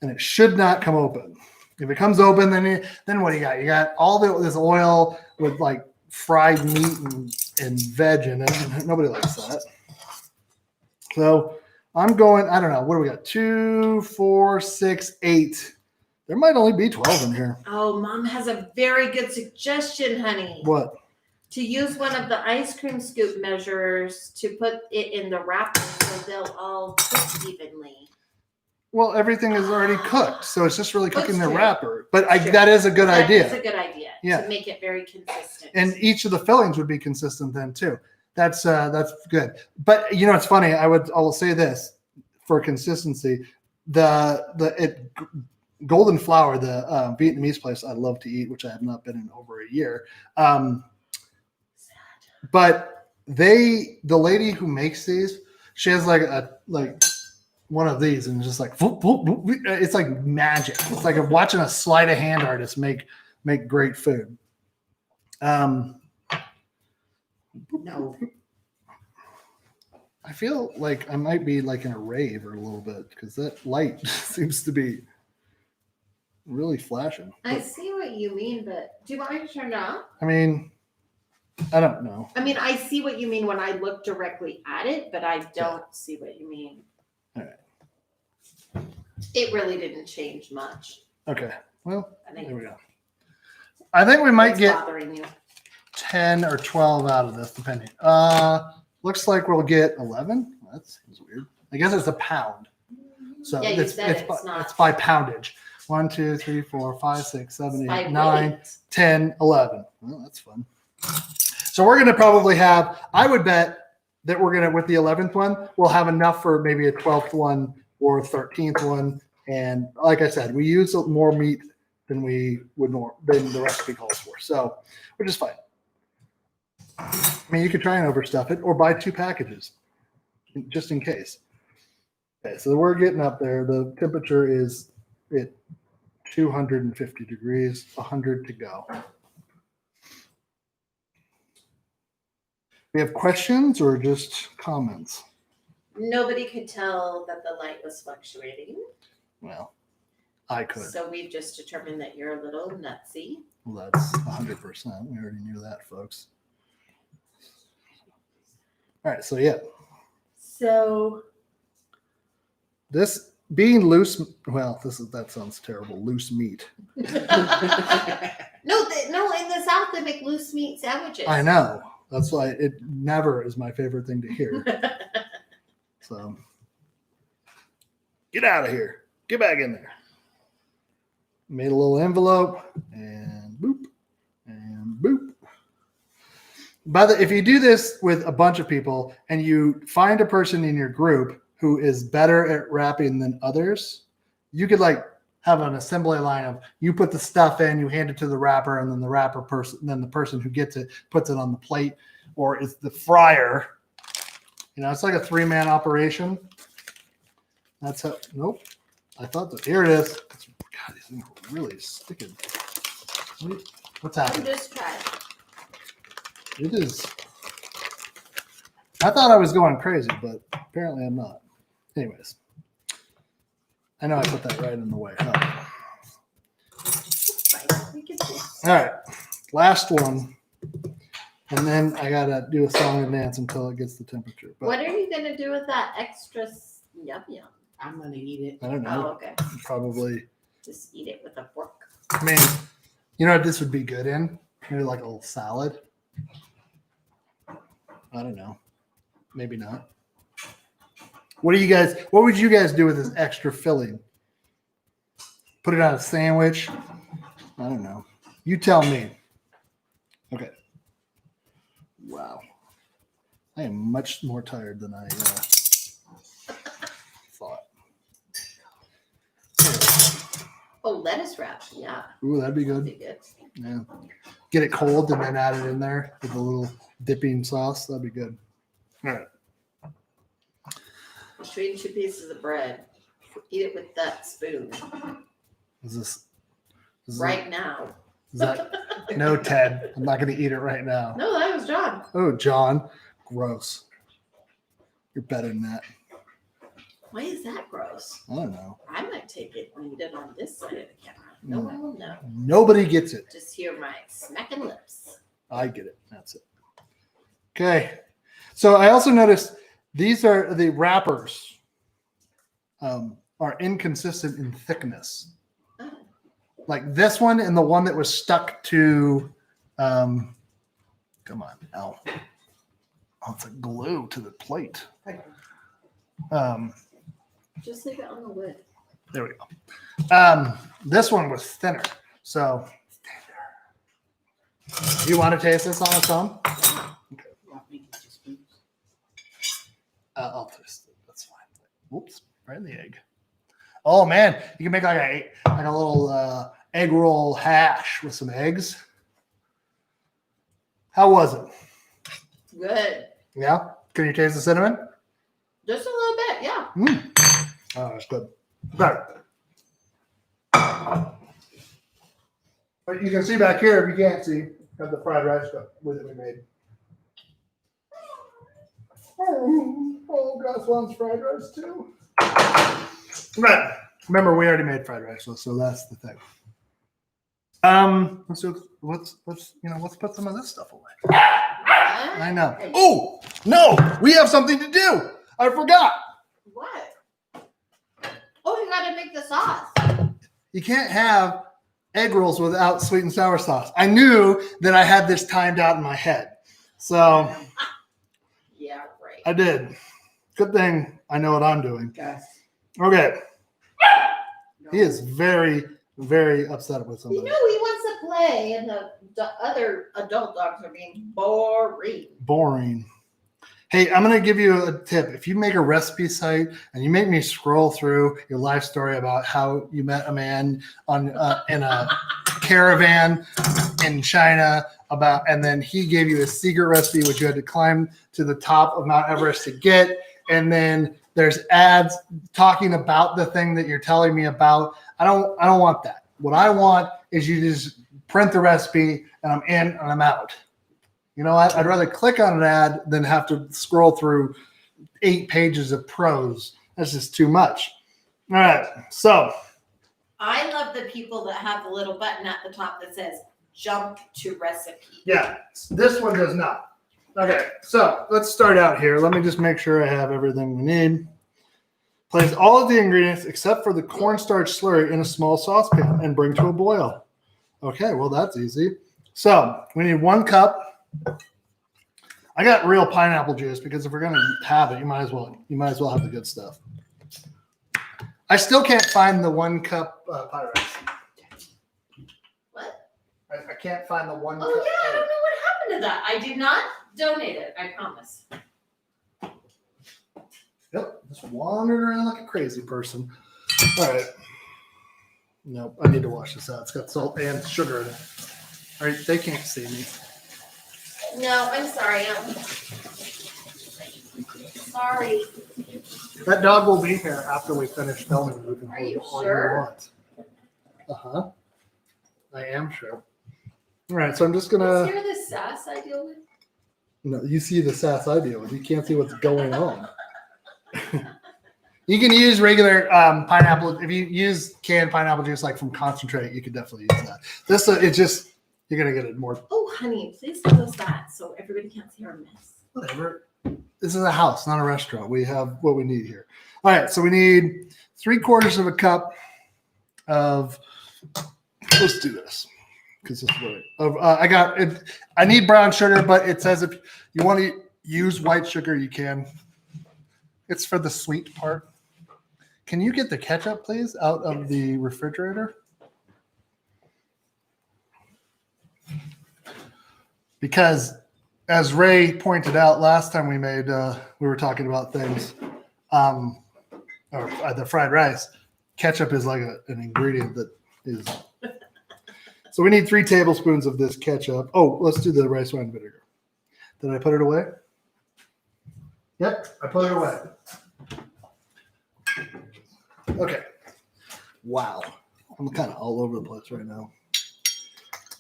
and it should not come open. If it comes open, then what do you got? You got all this oil with like fried meat and veg in it. Nobody likes that. So I'm going. I don't know. What do we got? 2, 4, 6, 8. There might only be 12 in here. Oh, Mom has a very good suggestion, honey. What? To use one of the ice cream scoop measures to put it in the wrapper so they'll all cook evenly. Well, everything is already cooked, so it's just really cooking That's the true. wrapper. But That's true. that is a good idea. That's a good idea. Yeah. To make it very consistent. And each of the fillings would be consistent then too. That's good. But you know, it's funny. I will say this for consistency: golden flour, the Vietnamese place I love to eat, which I have not been in over a year. But the lady who makes these, she has like one of these, and it's just like whoop, whoop, whoop. It's like magic. It's like watching a sleight of hand artist make great food. No. I feel like I might be like in a rave or a little bit because that light seems to be really flashing. I see what you mean, but do you want me to turn it off? I mean, I don't know. I mean, I see what you mean when I look directly at it, but I don't see what you mean. All right. It really didn't change much. Okay. Well, I think there we go. I think we might it's get bothering you. 10 or 12 out of this, depending. Looks like we'll get 11. That seems weird. I guess it's a pound. So Yeah, you it's said it's not. it's by poundage. 1, 2, 3, 4, 5, 6, 7, By 8, 9, weight. 10, 11. Well, that's fun. So we're going to probably have, I would bet that we're going to, with the 11th one, we'll have enough for maybe a 12th one or a 13th one. And like I said, we use more meat than we would than the recipe calls for. So we're just fine. I mean, you could try and overstuff it or buy 2 packages just in case. Okay, so we're getting up there. The temperature is at 250 degrees, 100 to go. We have questions or just comments? Nobody could tell that the light was fluctuating. Well, I could. So we've just determined that you're a little nutsy. Well, that's 100%. We already knew that, folks. All right, so yeah. So This being loose, well, that sounds terrible. Loose meat. no, in the South they make loose meat sandwiches. I know. That's why it never is my favorite thing to hear. So get out of here. Get back in there. Made a little envelope and boop and boop. if you do this with a bunch of people and you find a person in your group who is better at wrapping than others, you could like have an assembly line of you put the stuff in, you hand it to the wrapper, and then the person who gets it puts it on the plate, or it's the fryer. You know, it's like a 3-man operation. That's how. Nope. I thought that. Here it is. God, these things are really sticking. What's happening? Just try. It is. I thought I was going crazy, but apparently I'm not. Anyways, I know I put that right in the way. Huh? All right, last one, and then I gotta do a song and dance until it gets the temperature. But What are you gonna do with that extra yum yum? I'm gonna eat it. I don't Oh, know. okay. Probably. Just eat it with a fork. I mean, you know what this would be good in? Maybe like a little salad. I don't know. Maybe not. What would you guys do with this extra filling? Put it on a sandwich? I don't know. You tell me. Okay. Wow. I am much more tired than I thought. Oh, lettuce wrap. Yeah. Ooh, that'd be That'd good. be good. Yeah. Get it cold and then add it in there with a little dipping sauce. That'd be good. All right. Between 2 pieces of bread. Eat it with that spoon. Is Right now. Is that no, Ted? I'm not going to eat it right now. No, that was John. Oh, John, gross. You're better than that. Why is that gross? I don't know. I might take it and eat it on this side of the camera. No one will know. Nobody gets it. Just hear my smacking lips. I get it. That's it. Okay. So I also noticed these are the wrappers are inconsistent in thickness. Oh. Like this one and the one that was stuck to, come on, Al. Oh, it's a glue to the plate. Just leave it on the lid. There we go. This one was thinner. So, do you want to taste this on its own? I'll taste it. That's fine. Whoops, right in the egg. Oh man, you can make like a little egg roll hash with some eggs. How was it? Good. Yeah. Can you taste the cinnamon? Just a little bit, yeah. Oh, that's good. Better. But you can see back here, if you can't see, have the fried rice with it we made. Oh, Gus wants fried rice too. Right. Remember, we already made fried rice, so that's the thing. Let's put some of this stuff away. I know. Oh no, we have something to do. I forgot. What? Oh, you gotta make the sauce. You can't have egg rolls without sweet and sour sauce. I knew that I had this timed out in my head. So Yeah, right. I did. Good thing I know what I'm doing. Gus. Okay. No. He is very, very upset with You somebody. know he wants to play, and the other adult dogs are being boring. Boring. Hey, I'm going to give you a tip. If you make a recipe site and you make me scroll through your life story about how you met a man on in a caravan in China and then he gave you a secret recipe which you had to climb to the top of Mount Everest to get, and then there's ads talking about the thing that you're telling me about. I don't want that. What I want is you just print the recipe and I'm in and I'm out. You know what? I'd rather click on an ad than have to scroll through 8 pages of prose. That's just too much. All right. So I love the people that have the little button at the top that says jump to recipe. yeah, this one does not. Okay. So let's start out here. Let me just make sure I have everything we need. Place all of the ingredients except for the cornstarch slurry in a small saucepan and bring to a boil. Okay. Well, that's easy. So we need 1 cup. I got real pineapple juice because if we're gonna have it, you might as well have the good stuff. I still can't find the 1 cup pie rice. What? I can't find the 1 Oh cup. yeah, I don't know what happened happened to that? I did not donate it. I promise. Yep, just wandering around like a crazy person. All right. Nope, I need to wash this out. It's got salt and sugar in it. All right, they can't see me. No, I'm sorry. Sorry. That dog will be here after we finish filming. You can Are you hold all sure? Uh-huh. I am sure. All right, so I'm just Let's gonna. hear the sass I deal with. No, you see the sass I deal with. You can't see what's going on. You can use regular pineapple. If you use canned pineapple juice, like from concentrate, you could definitely use that. This, it's just you're gonna get it more. Oh, honey, please tell us that so everybody can't see our mess. Whatever. This is a house, not a restaurant. We have what we need here. All right, so we need 3/4 of a cup of. Let's do this because this is what I got. It, I need brown sugar, but it says if you want to use white sugar, you can. It's for the sweet part. Can you get the ketchup, please, out of the refrigerator? Because as Ray pointed out last time we made, we were talking about things, or the fried rice. Ketchup is like an ingredient that is. So we need 3 tablespoons of this ketchup. Oh, let's do the rice wine vinegar. Did I put it away? Yep, I put it away. Okay. Wow. I'm kind of all over the place right now.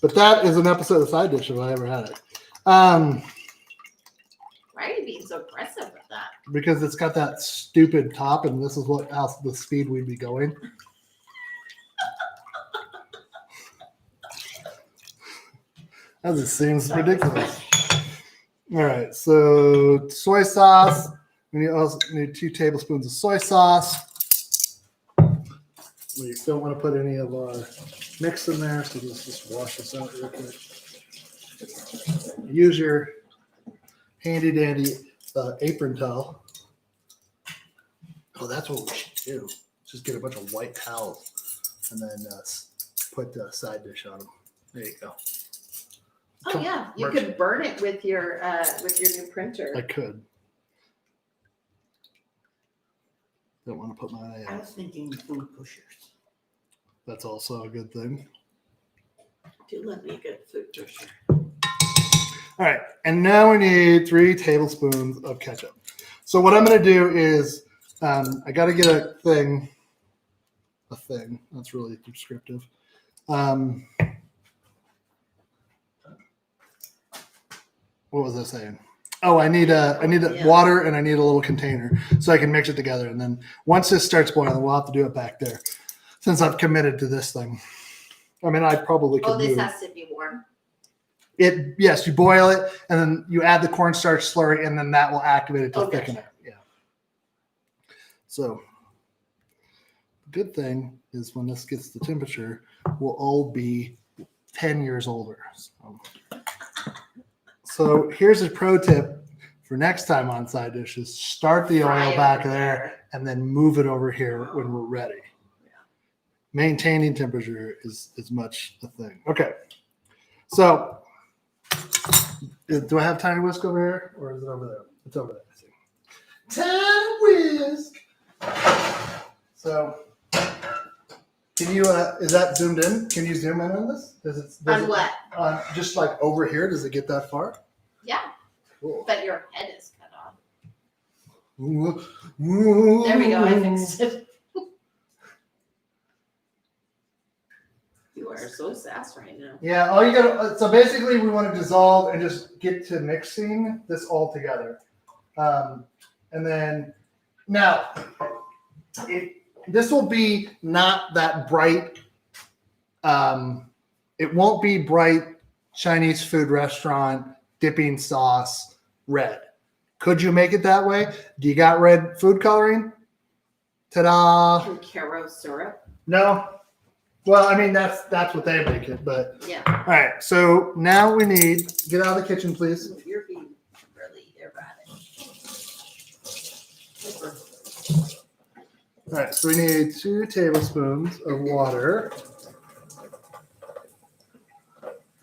But that is an episode of Side Dish if I ever had it. Why are you being so aggressive with that? Because it's got that stupid top, and this is what else the speed we'd be going. That just seems ridiculous. All right, so soy sauce. We also need 2 tablespoons of soy sauce. We don't want to put any of our mix in there, so let's just wash this out real quick. Use your handy dandy apron towel. Oh, that's what we should do. Just get a bunch of white towels and then put the side dish on them. There you go. Oh yeah, you could burn it with your new printer. I could. Don't want to put my. I was thinking food pushers. That's also a good thing. I do love me a good food pusher. All right, and now we need 3 tablespoons of ketchup. So what I'm going to do is I got to get a thing. That's really descriptive. What was I saying? Oh, I need water and I need a little container so I can mix it together. And then once this starts boiling, we'll have to do it back there since I've committed to this thing. I mean, I probably could. Oh, this has to be warm. Yes, you boil it and then you add the cornstarch slurry and then that will activate it to thicken it. Yeah. So the good thing is when this gets the temperature, we'll all be 10 years older. So here's a pro tip for next time on side dishes. Start the oil back there and then move it over here when we're ready. Yeah. Maintaining temperature is much a thing. Okay. So do I have tiny whisk over here or is it over there? It's over there. Tiny whisk. So can you, is that zoomed in? Can you zoom in on this? On what? Just like over here, does it get that far? Yeah. Cool. But your head is cut off. Ooh. There we go. I fixed it. You are so sass right now. Yeah, all you got. So basically, we want to dissolve and just get to mixing this all together, and then now this will be not that bright. It won't be bright Chinese food restaurant dipping sauce red. Could you make it that way? Do you got red food coloring? Ta-da! And Caro syrup. No. Well, I mean that's what they make it, but yeah. All right. So now we need get out of the kitchen, please. You're being really erratic. All right. So we need 2 tablespoons of water.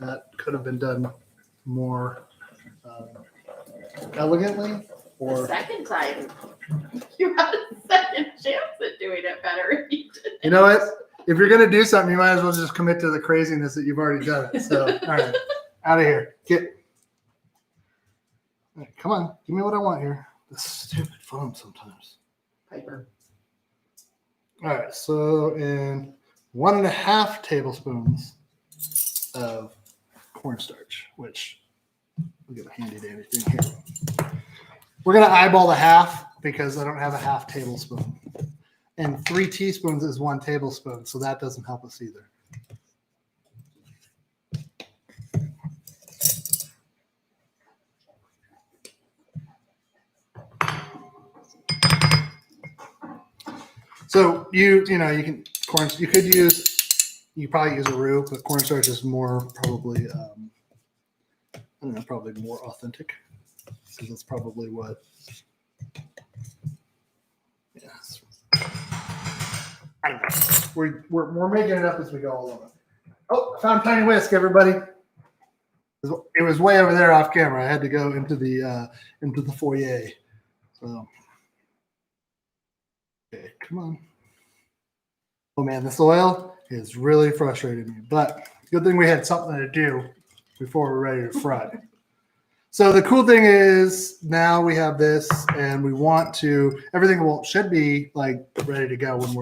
That could have been done more elegantly, The or second time, you had a second chance at doing it better. And you didn't. you know what? If you're gonna do something, you might as well just commit to the craziness that you've already done it. So, all right, out of here. Get. All right, come on, give me what I want here. This stupid phone sometimes. Piper. All right, so in 1.5 tablespoons of cornstarch, which we'll get a handy dandy thing here. We're gonna eyeball the half because I don't have a half tablespoon. And 3 teaspoons is 1 tablespoon, so that doesn't help us either. So you could probably use a roux, but cornstarch is more probably probably more authentic. So that's probably what. Yes. I don't know. We're making it up as we go along. Oh, I found Tiny Whisk, everybody. It was way over there off camera. I had to go into the foyer. So, okay, come on. Oh man, this oil is really frustrating me. But good thing we had something to do before we're ready to fry. So the cool thing is now we have this, and we want to should be like ready to go when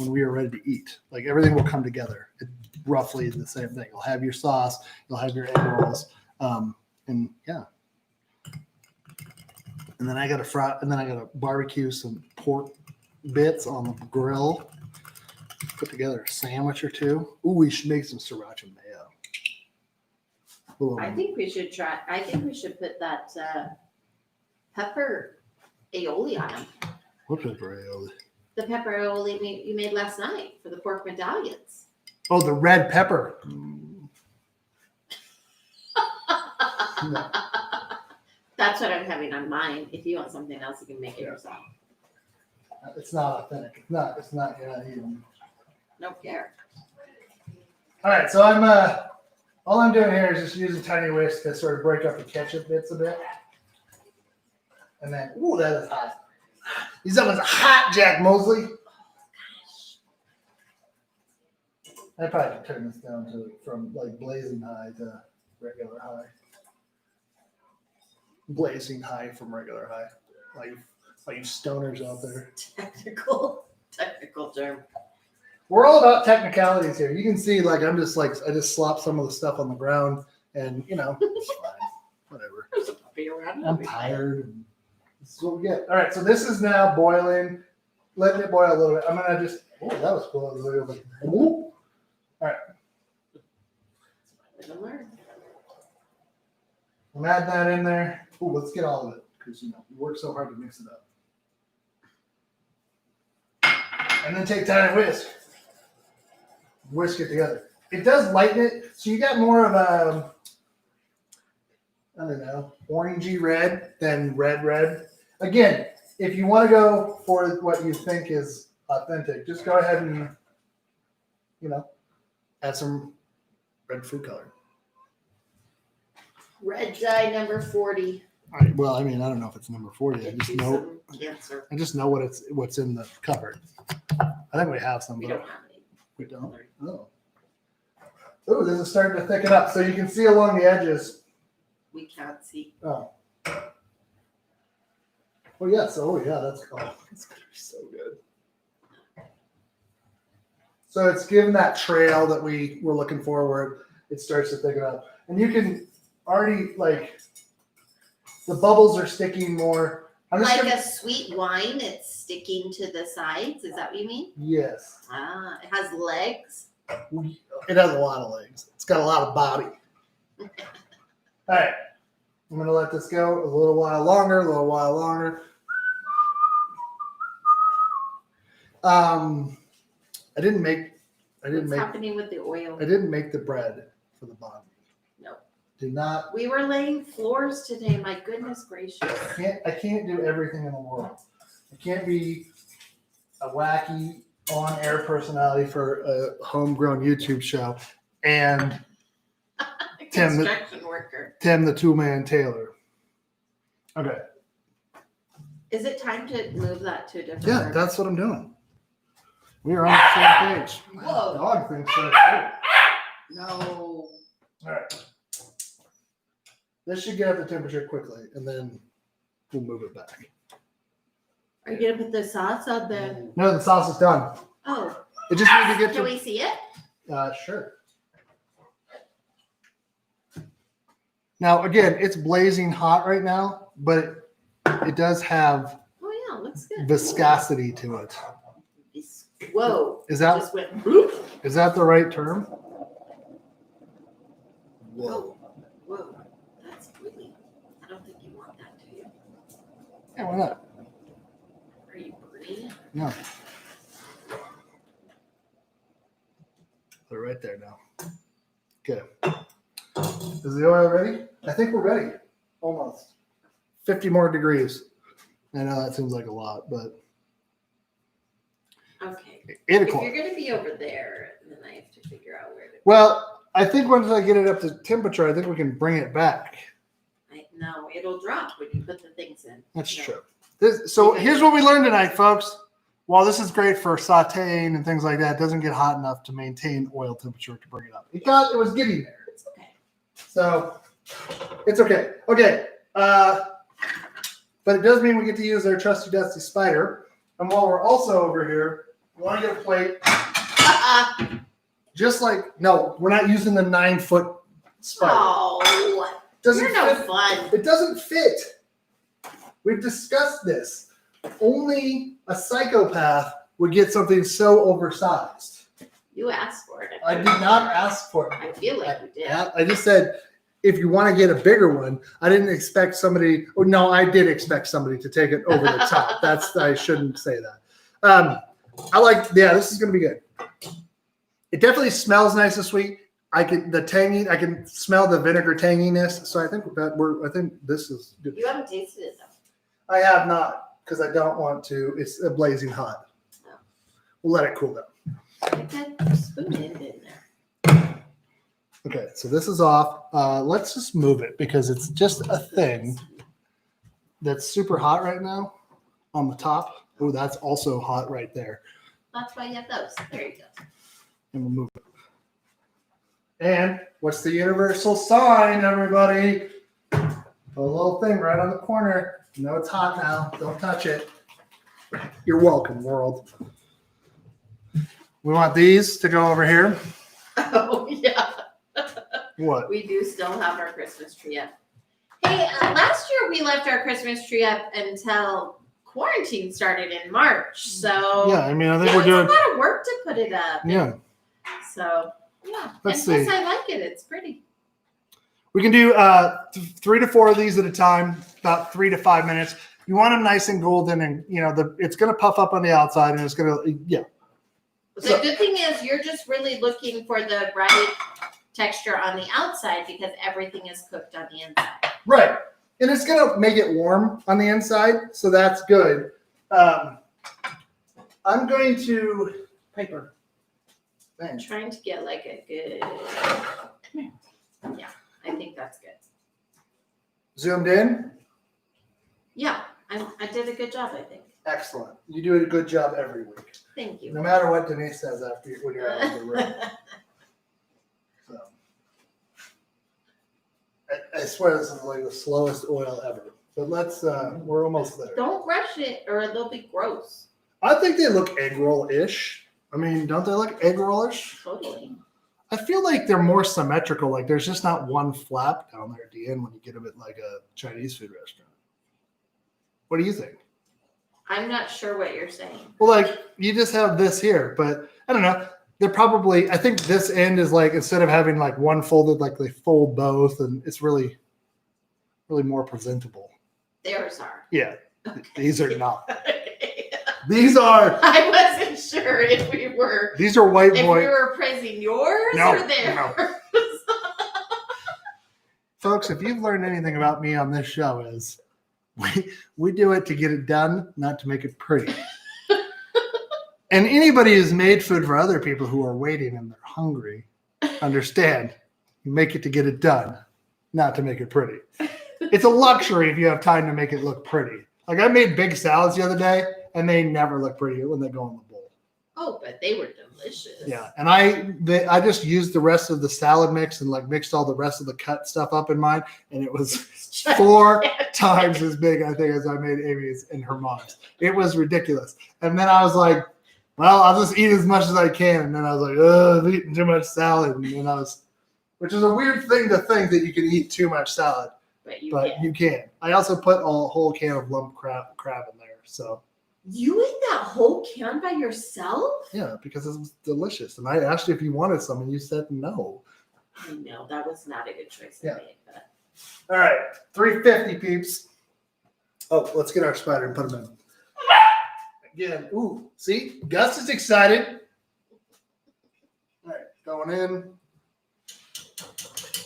we are ready to eat. Like everything will come together. It's roughly the same thing. You'll have your sauce, you'll have your egg rolls, and yeah. And then I gotta barbecue some pork bits on the grill. Put together a sandwich or two. Ooh, we should make some sriracha mayo. I think we should put that pepper aioli on them. What pepper aioli? The pepper aioli you made last night for the pork medallions. Oh, the red pepper. No. That's what I'm having on mine. If you want something else, you can make it yourself. It's not authentic. It's not. You're not eating. Don't care. All right, so all I'm doing here is just using Tiny Whisk to sort of break up the ketchup bits a bit. And then, ooh, that is hot. These ovens are hot, Jack Mosley. I probably could turn this down from like blazing high to regular high. Blazing high from regular high. Like you stoners out there. Technical term. We're all about technicalities here. You can see, I just slopped some of the stuff on the ground, and it's fine. Whatever. There's a puppy around. I'm tired. And this is what we get. All right, so this is now boiling. Letting it boil a little bit. I'm gonna just. Oh, that was cool. It was like, all right. I'm adding that in there. Oh, let's get all of it because we work so hard to mix it up. And then take Tiny Whisk. Whisk it together. It does lighten it, so you got more of a, I don't know, orangey red than red. Again, if you want to go for what you think is authentic, just go ahead and, add some red food color. Red dye number 40. All right, well, I don't know if it's number 40. I just know. Cancer. I just know what's in the cupboard. I think we have some. We don't have any. We don't. Oh. Oh, this is starting to thicken up, so you can see along the edges. We can't see. Oh. Oh yes. Oh yeah. That's gonna be so good. So it's given that trail that we were looking for. It starts to thicken up, and you can already the bubbles are sticking more. A sweet wine, it's sticking to the sides. Is that what you mean? Yes. Ah, it has legs. It has a lot of legs. It's got a lot of body. All right. I'm going to let this go a little while longer. What's happening with the oil? I didn't make the bread for the banh mi. No. Did not. We were laying floors today. My goodness gracious. I can't do everything in the world. I can't be a wacky on-air personality for a homegrown YouTube show and Tim, construction worker. Tim, the two-man tailor. Okay. Is it time to move that to a different? Yeah, room? that's what I'm doing. We are on the same page. Whoa. Dog thinks so too. No. All right. This should get up the temperature quickly, and then we'll move it back. Are you gonna put the sauce on the? No, the sauce is done. Oh, It just needs to get can to. we see it? Sure. Now, again, it's blazing hot right now, but it does have Oh yeah, looks good. viscosity to it. Whoa! Is that Just went. Whoop. is that the right term? Whoa. Whoa, that's really. I don't think you want that, do you? Yeah, why not? Are you burning it? No. Put it right there now. Okay. Is the oil ready? I think we're ready. Almost. 50 more degrees. I know that seems like a lot, but Okay. 8 If o'clock. you're gonna be over there, then I have to figure out where to. Well, I think once I get it up to temperature, I think we can bring it back. No, it'll drop when you put the things in. That's No. true. So here's what we learned tonight, folks. While this is great for sauteing and things like that, it doesn't get hot enough to maintain oil temperature to bring it up. It was getting there. It's okay. So it's okay. Okay. But it does mean we get to use our trusty dusty spider. And while we're also over here, you want to get a plate. Just like, no, we're not using the 9-foot spider. Oh, Doesn't you're no fit. fun. It doesn't fit. We've discussed this. Only a psychopath would get something so oversized. You asked for it. I did not ask for it. I feel like you did. I just said, if you want to get a bigger one, I didn't expect somebody. Oh, no, I did expect somebody to take it over the top. I shouldn't say that. This is going to be good. It definitely smells nice and sweet. I can smell the vinegar tanginess. So I think this is good. You haven't tasted it though. I have not, because I don't want to. It's blazing hot. No. We'll let it cool down. Put that spoon in there. Okay, so this is off. Let's just move it because it's just a thing that's super hot right now on the top. Oh, that's also hot right there. That's why you have those. There you go. And we'll move it. And what's the universal sign, everybody? A little thing right on the corner. You know it's hot now. Don't touch it. You're welcome, world. We want these to go over here. Oh yeah. What? We do still have our Christmas tree up. Hey, last year we left our Christmas tree up until quarantine started in March. So Yeah, I mean, I think yeah, we're doing. it's a lot of work to put it up. Yeah. So yeah, Let's and plus see. I like it. It's pretty. We can do 3 to 4 of these at a time, about 3 to 5 minutes. You want them nice and golden, and it's going to puff up on the outside, and it's going to The good thing is you're just really looking for the right texture on the outside because everything is cooked on the inside. right, and it's going to make it warm on the inside, so that's good. I'm going to paper. I'm Thanks. trying to get like a good. Yeah, I think that's good. Zoomed in. Yeah, I did a good job. I think. Excellent. You do a good job every week, Thank you. no matter what Denise says when you're out of the room. So, I swear this is like the slowest oil ever. But we're almost there. Don't rush it or they'll be gross. I think they look egg roll-ish. I mean, don't they look egg roll-ish? Totally. I feel like they're more symmetrical. Like there's just not one flap down there at the end when you get them at like a Chinese food restaurant. What do you think? I'm not sure what you're saying. Well, like you just have this here, but I don't know. They're probably, I think this end is like, instead of having like one folded, like they fold both, and it's really, really more presentable. Theirs are. Yeah, Okay. these are not. These are I wasn't sure if we were white if boy. we were praising yours No, or theirs. no. Folks, if you've learned anything about me on this show is we do it to get it done, not to make it pretty. And anybody who's made food for other people who are waiting and they're hungry, understand You make it to get it done, not to make it pretty. It's a luxury if you have time to make it look pretty. Like I made big salads the other day, and they never look pretty when they go in the bowl. Oh, but they were delicious. Yeah, and I just used the rest of the salad mix and like mixed all the rest of the cut stuff up in mine, and it was 4 times as big, I think, as I made Amy's and her mom's. It was ridiculous. And then I was like, well, I'll just eat as much as I can. And then I was like, I'm eating too much salad. And then which is a weird thing to think that you can eat too much salad, but you can. I also put a whole can of lump crab in there. So you ate that whole can by yourself? yeah, because it was delicious. And I asked you if you wanted some, and you said no. I know that was not a good choice to make. But All right, 350 peeps. Oh, let's get our spider and put him in. Again, ooh, see? Gus is excited. All right, going in.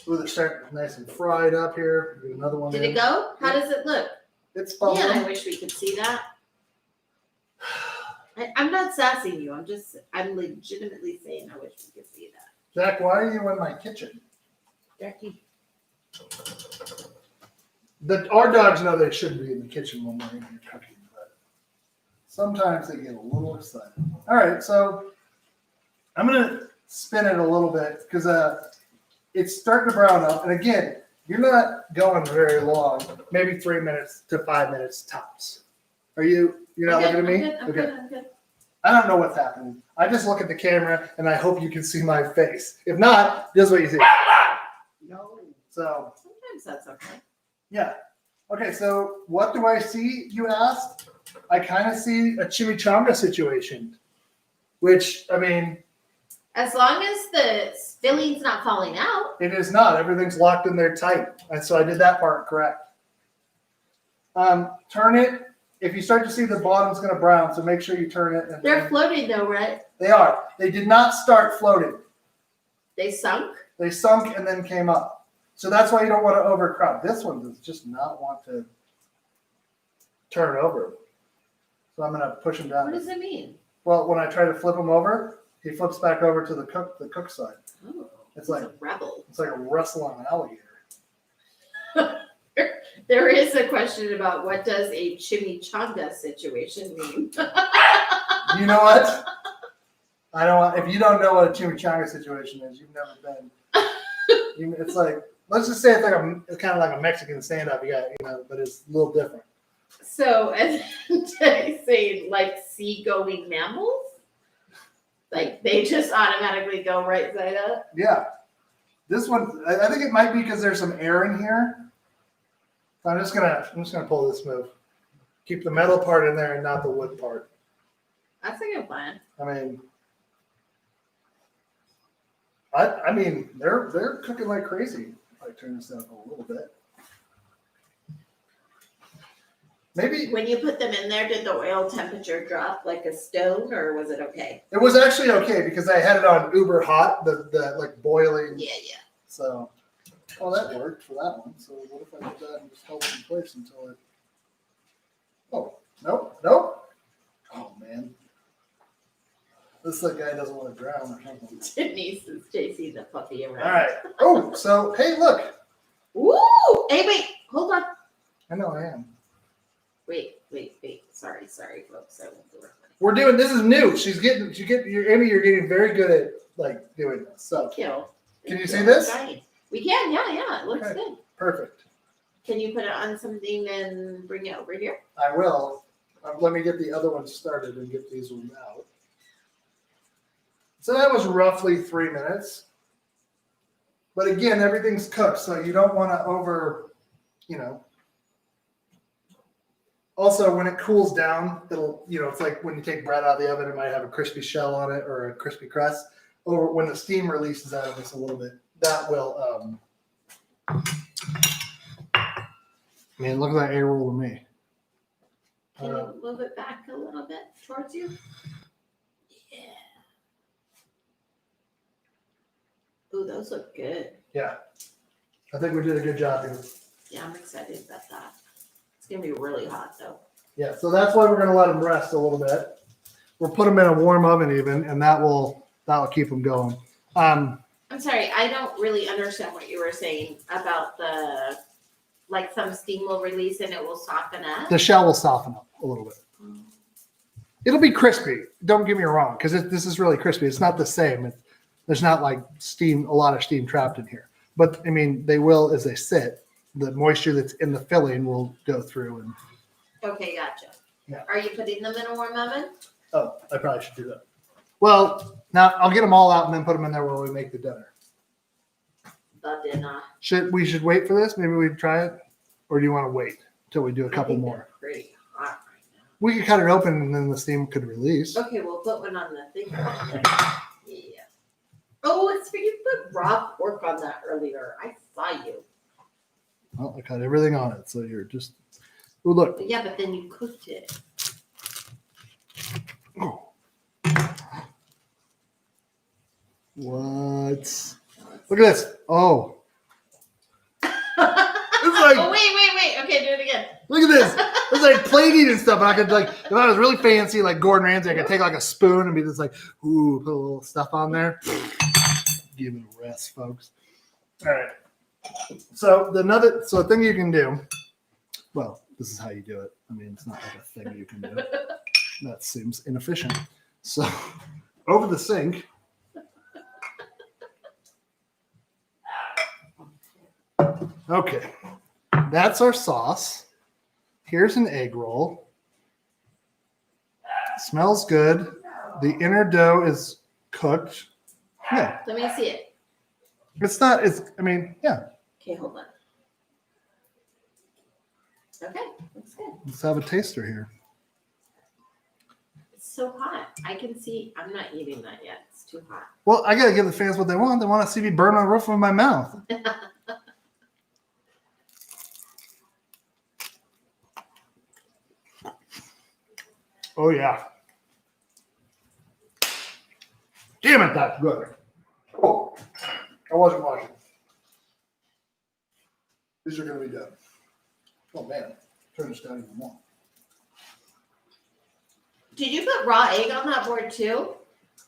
Ooh, they're starting nice and fried up here. Do another one. did it go? How does it look? It's bubbling. Man, I wish we could see that. I'm not sassing you. I'm legitimately saying I wish we could see that. Jack, why are you in my kitchen? Jackie. Our dogs know they shouldn't be in the kitchen when we're in here cooking, but sometimes they get a little excited. All right, so I'm gonna spin it a little bit because it's starting to brown up. And again, you're not going very long, maybe 3 minutes to 5 minutes tops. You're not looking at me? I'm good. I don't know what's happening. I just look at the camera and I hope you can see my face. If not, this is what you see. No. So Sometimes that's okay. yeah. Okay, so what do I see, you asked? I kind of see a chimichanga situation, which, I mean, As long as the filling's not falling out. it is not. Everything's locked in there tight. And so I did that part correct. Turn it. If you start to see the bottom's going to brown, so make sure you turn it. And They're floating though, right? They are. They did not start floating. They sunk? They sunk and then came up. So that's why you don't want to overcrowd. This one does just not want to turn over. So I'm going to push him down. What does it mean? Well, when I try to flip him over, he flips back over to the cook side. Oh, It's like a rebel. It's like a wrestling alligator. There is a question about what does a chimichanga situation mean? You know what? I don't. If you don't know what a chimichanga situation is, you've never been. It's like, let's just say it's kind of like a Mexican stand-up. But it's a little different. So, as I say, like sea-going mammals, like they just automatically go right side up. Yeah. This one, I think it might be because there's some air in here. I'm just gonna pull this move. Keep the metal part in there and not the wood part. That's a good plan. I mean, they're cooking like crazy. I turn this down a little bit. Maybe When you put them in there, did the oil temperature drop like a stone, or was it okay? it was actually okay because I had it on uber hot, the like boiling. Yeah. So, that worked for that one. So what if I did that and just held it in place until it? Oh, nope. Oh man, this guy doesn't want to drown or something. Denise is chasing the puppy around. All right. Oh, so hey, look. Woo! Hey, wait, hold on. I know I am. Wait. Sorry, folks. I won't do it. We're doing. This is new. Amy, you're getting very good at like doing this. So Kill. Can you see this? Nice. We can. Yeah. It looks Okay. good. Perfect. Can you put it on something and bring it over here? I will. Let me get the other one started and get these ones out. So that was roughly 3 minutes. But again, everything's cooked, so you don't want to Also, when it cools down, it'll, it's like when you take bread out of the oven, it might have a crispy shell on it or a crispy crust. Or when the steam releases out of this a little bit, that will, man, look at that air roll to me. Can you move it back a little bit towards you? Yeah. Ooh, those look good. Yeah. I think we did a good job here. Yeah, I'm excited about that. It's going to be really hot, though. Yeah, so that's why we're going to let them rest a little bit. We'll put them in a warm oven even, and that will keep them going. I'm sorry, I don't really understand what you were saying about the, like some steam will release and it will soften up. The shell will soften up a little bit. It'll be crispy. Don't get me wrong, because this is really crispy. It's not the same. There's not like a lot of steam trapped in here. But I mean, they will as they sit. The moisture that's in the filling will go through. And Okay, gotcha. Yeah. Are you putting them in a warm oven? oh, I probably should do that. Well, now I'll get them all out and then put them in there while we make the dinner. The dinner. We should wait for this? Maybe we try it, or do you want to wait till we do a I couple think more? they're pretty hot right now. We could cut it open and then the steam could release. Okay, we'll put one on the thing. Yeah. Oh, it's for you put raw pork on that earlier. I saw you. Well, I cut everything on it, so you're just. Oh, look. Yeah, but then you cooked it. Oh. What? Look at this. Oh. Oh, wait. Okay, do it again. Look at this. It's like plating and stuff. And I could like, if I was really fancy, like Gordon Ramsay, I could take like a spoon and be just like, ooh, put a little stuff on there. Give it a rest, folks. All right. So the thing you can do, well, this is how you do it. I mean, it's not like a thing you can do. That seems inefficient. So over the sink. Okay. That's our sauce. Here's an egg roll. Smells good. The inner dough is cooked. Yeah. Let me see it. Yeah. Okay, hold on. Okay, looks good. Let's have a taster here. It's so hot. I can see. I'm not eating that yet. It's too hot. Well, I got to give the fans what they want. They want to see me burn on the roof of my mouth. Oh, yeah. Damn it, that's good. Oh, I wasn't watching. These are going to be done. Oh, man. Turn this down even more. Did you put raw egg on that board too?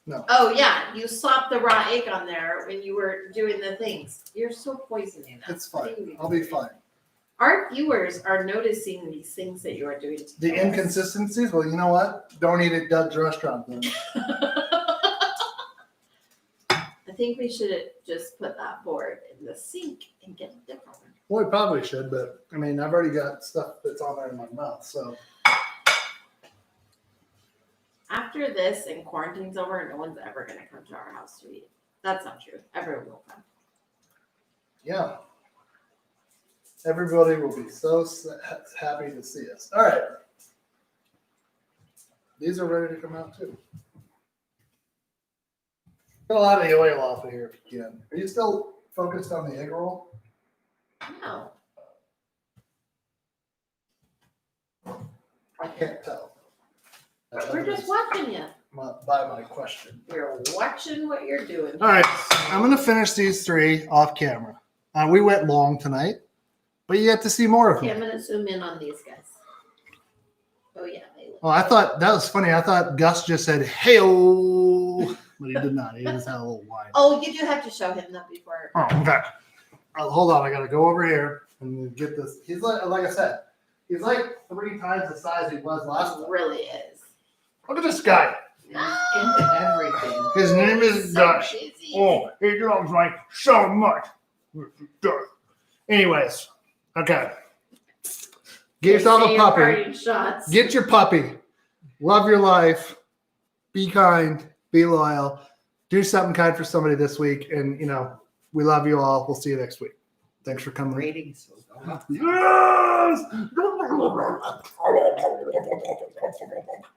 No. Oh, yeah. You slopped the raw egg on there when you were doing the things. You're so poisoning us. It's fine. I'll be fine. Our viewers are noticing these things that you are doing. The inconsistencies? Well, you know what? Don't eat at Doug's restaurant then. I think we should just put that board in the sink and get a different one. Well, we probably should, but I mean, I've already got stuff that's on there in my mouth, so. After this and quarantine's over, no one's ever going to come to our house to eat. That's not true. Everyone will come. Yeah. Everybody will be so happy to see us. All right. These are ready to come out too. Get a lot of the oil off of here if you can. Are you still focused on the egg roll? No. I can't tell. We're just watching you. By my question. We're watching what you're doing. All right. I'm going to finish these 3 off camera. We went long tonight, but you get to see more of Okay, them. I'm going to zoom in on these guys. Oh, yeah. They look. Oh, I thought that was funny. I thought Gus just said, hey-o, but he did not. He just had a little whine. Oh, you do have to show him that before. Oh, okay. Hold on. I got to go over here and get this. He's like I said, he's like 3 times the size he was last It time. really is. Look at this guy. Into everything. His name is So Gus. busy. Oh, he loves like so much. Anyways, okay. Get yourself Say a your puppy. parting shots. Get your puppy. Love your life. Be kind. Be loyal. Do something kind for somebody this week. And, we love you all. We'll see you next week. Thanks for coming. Ratings will go up. Yes!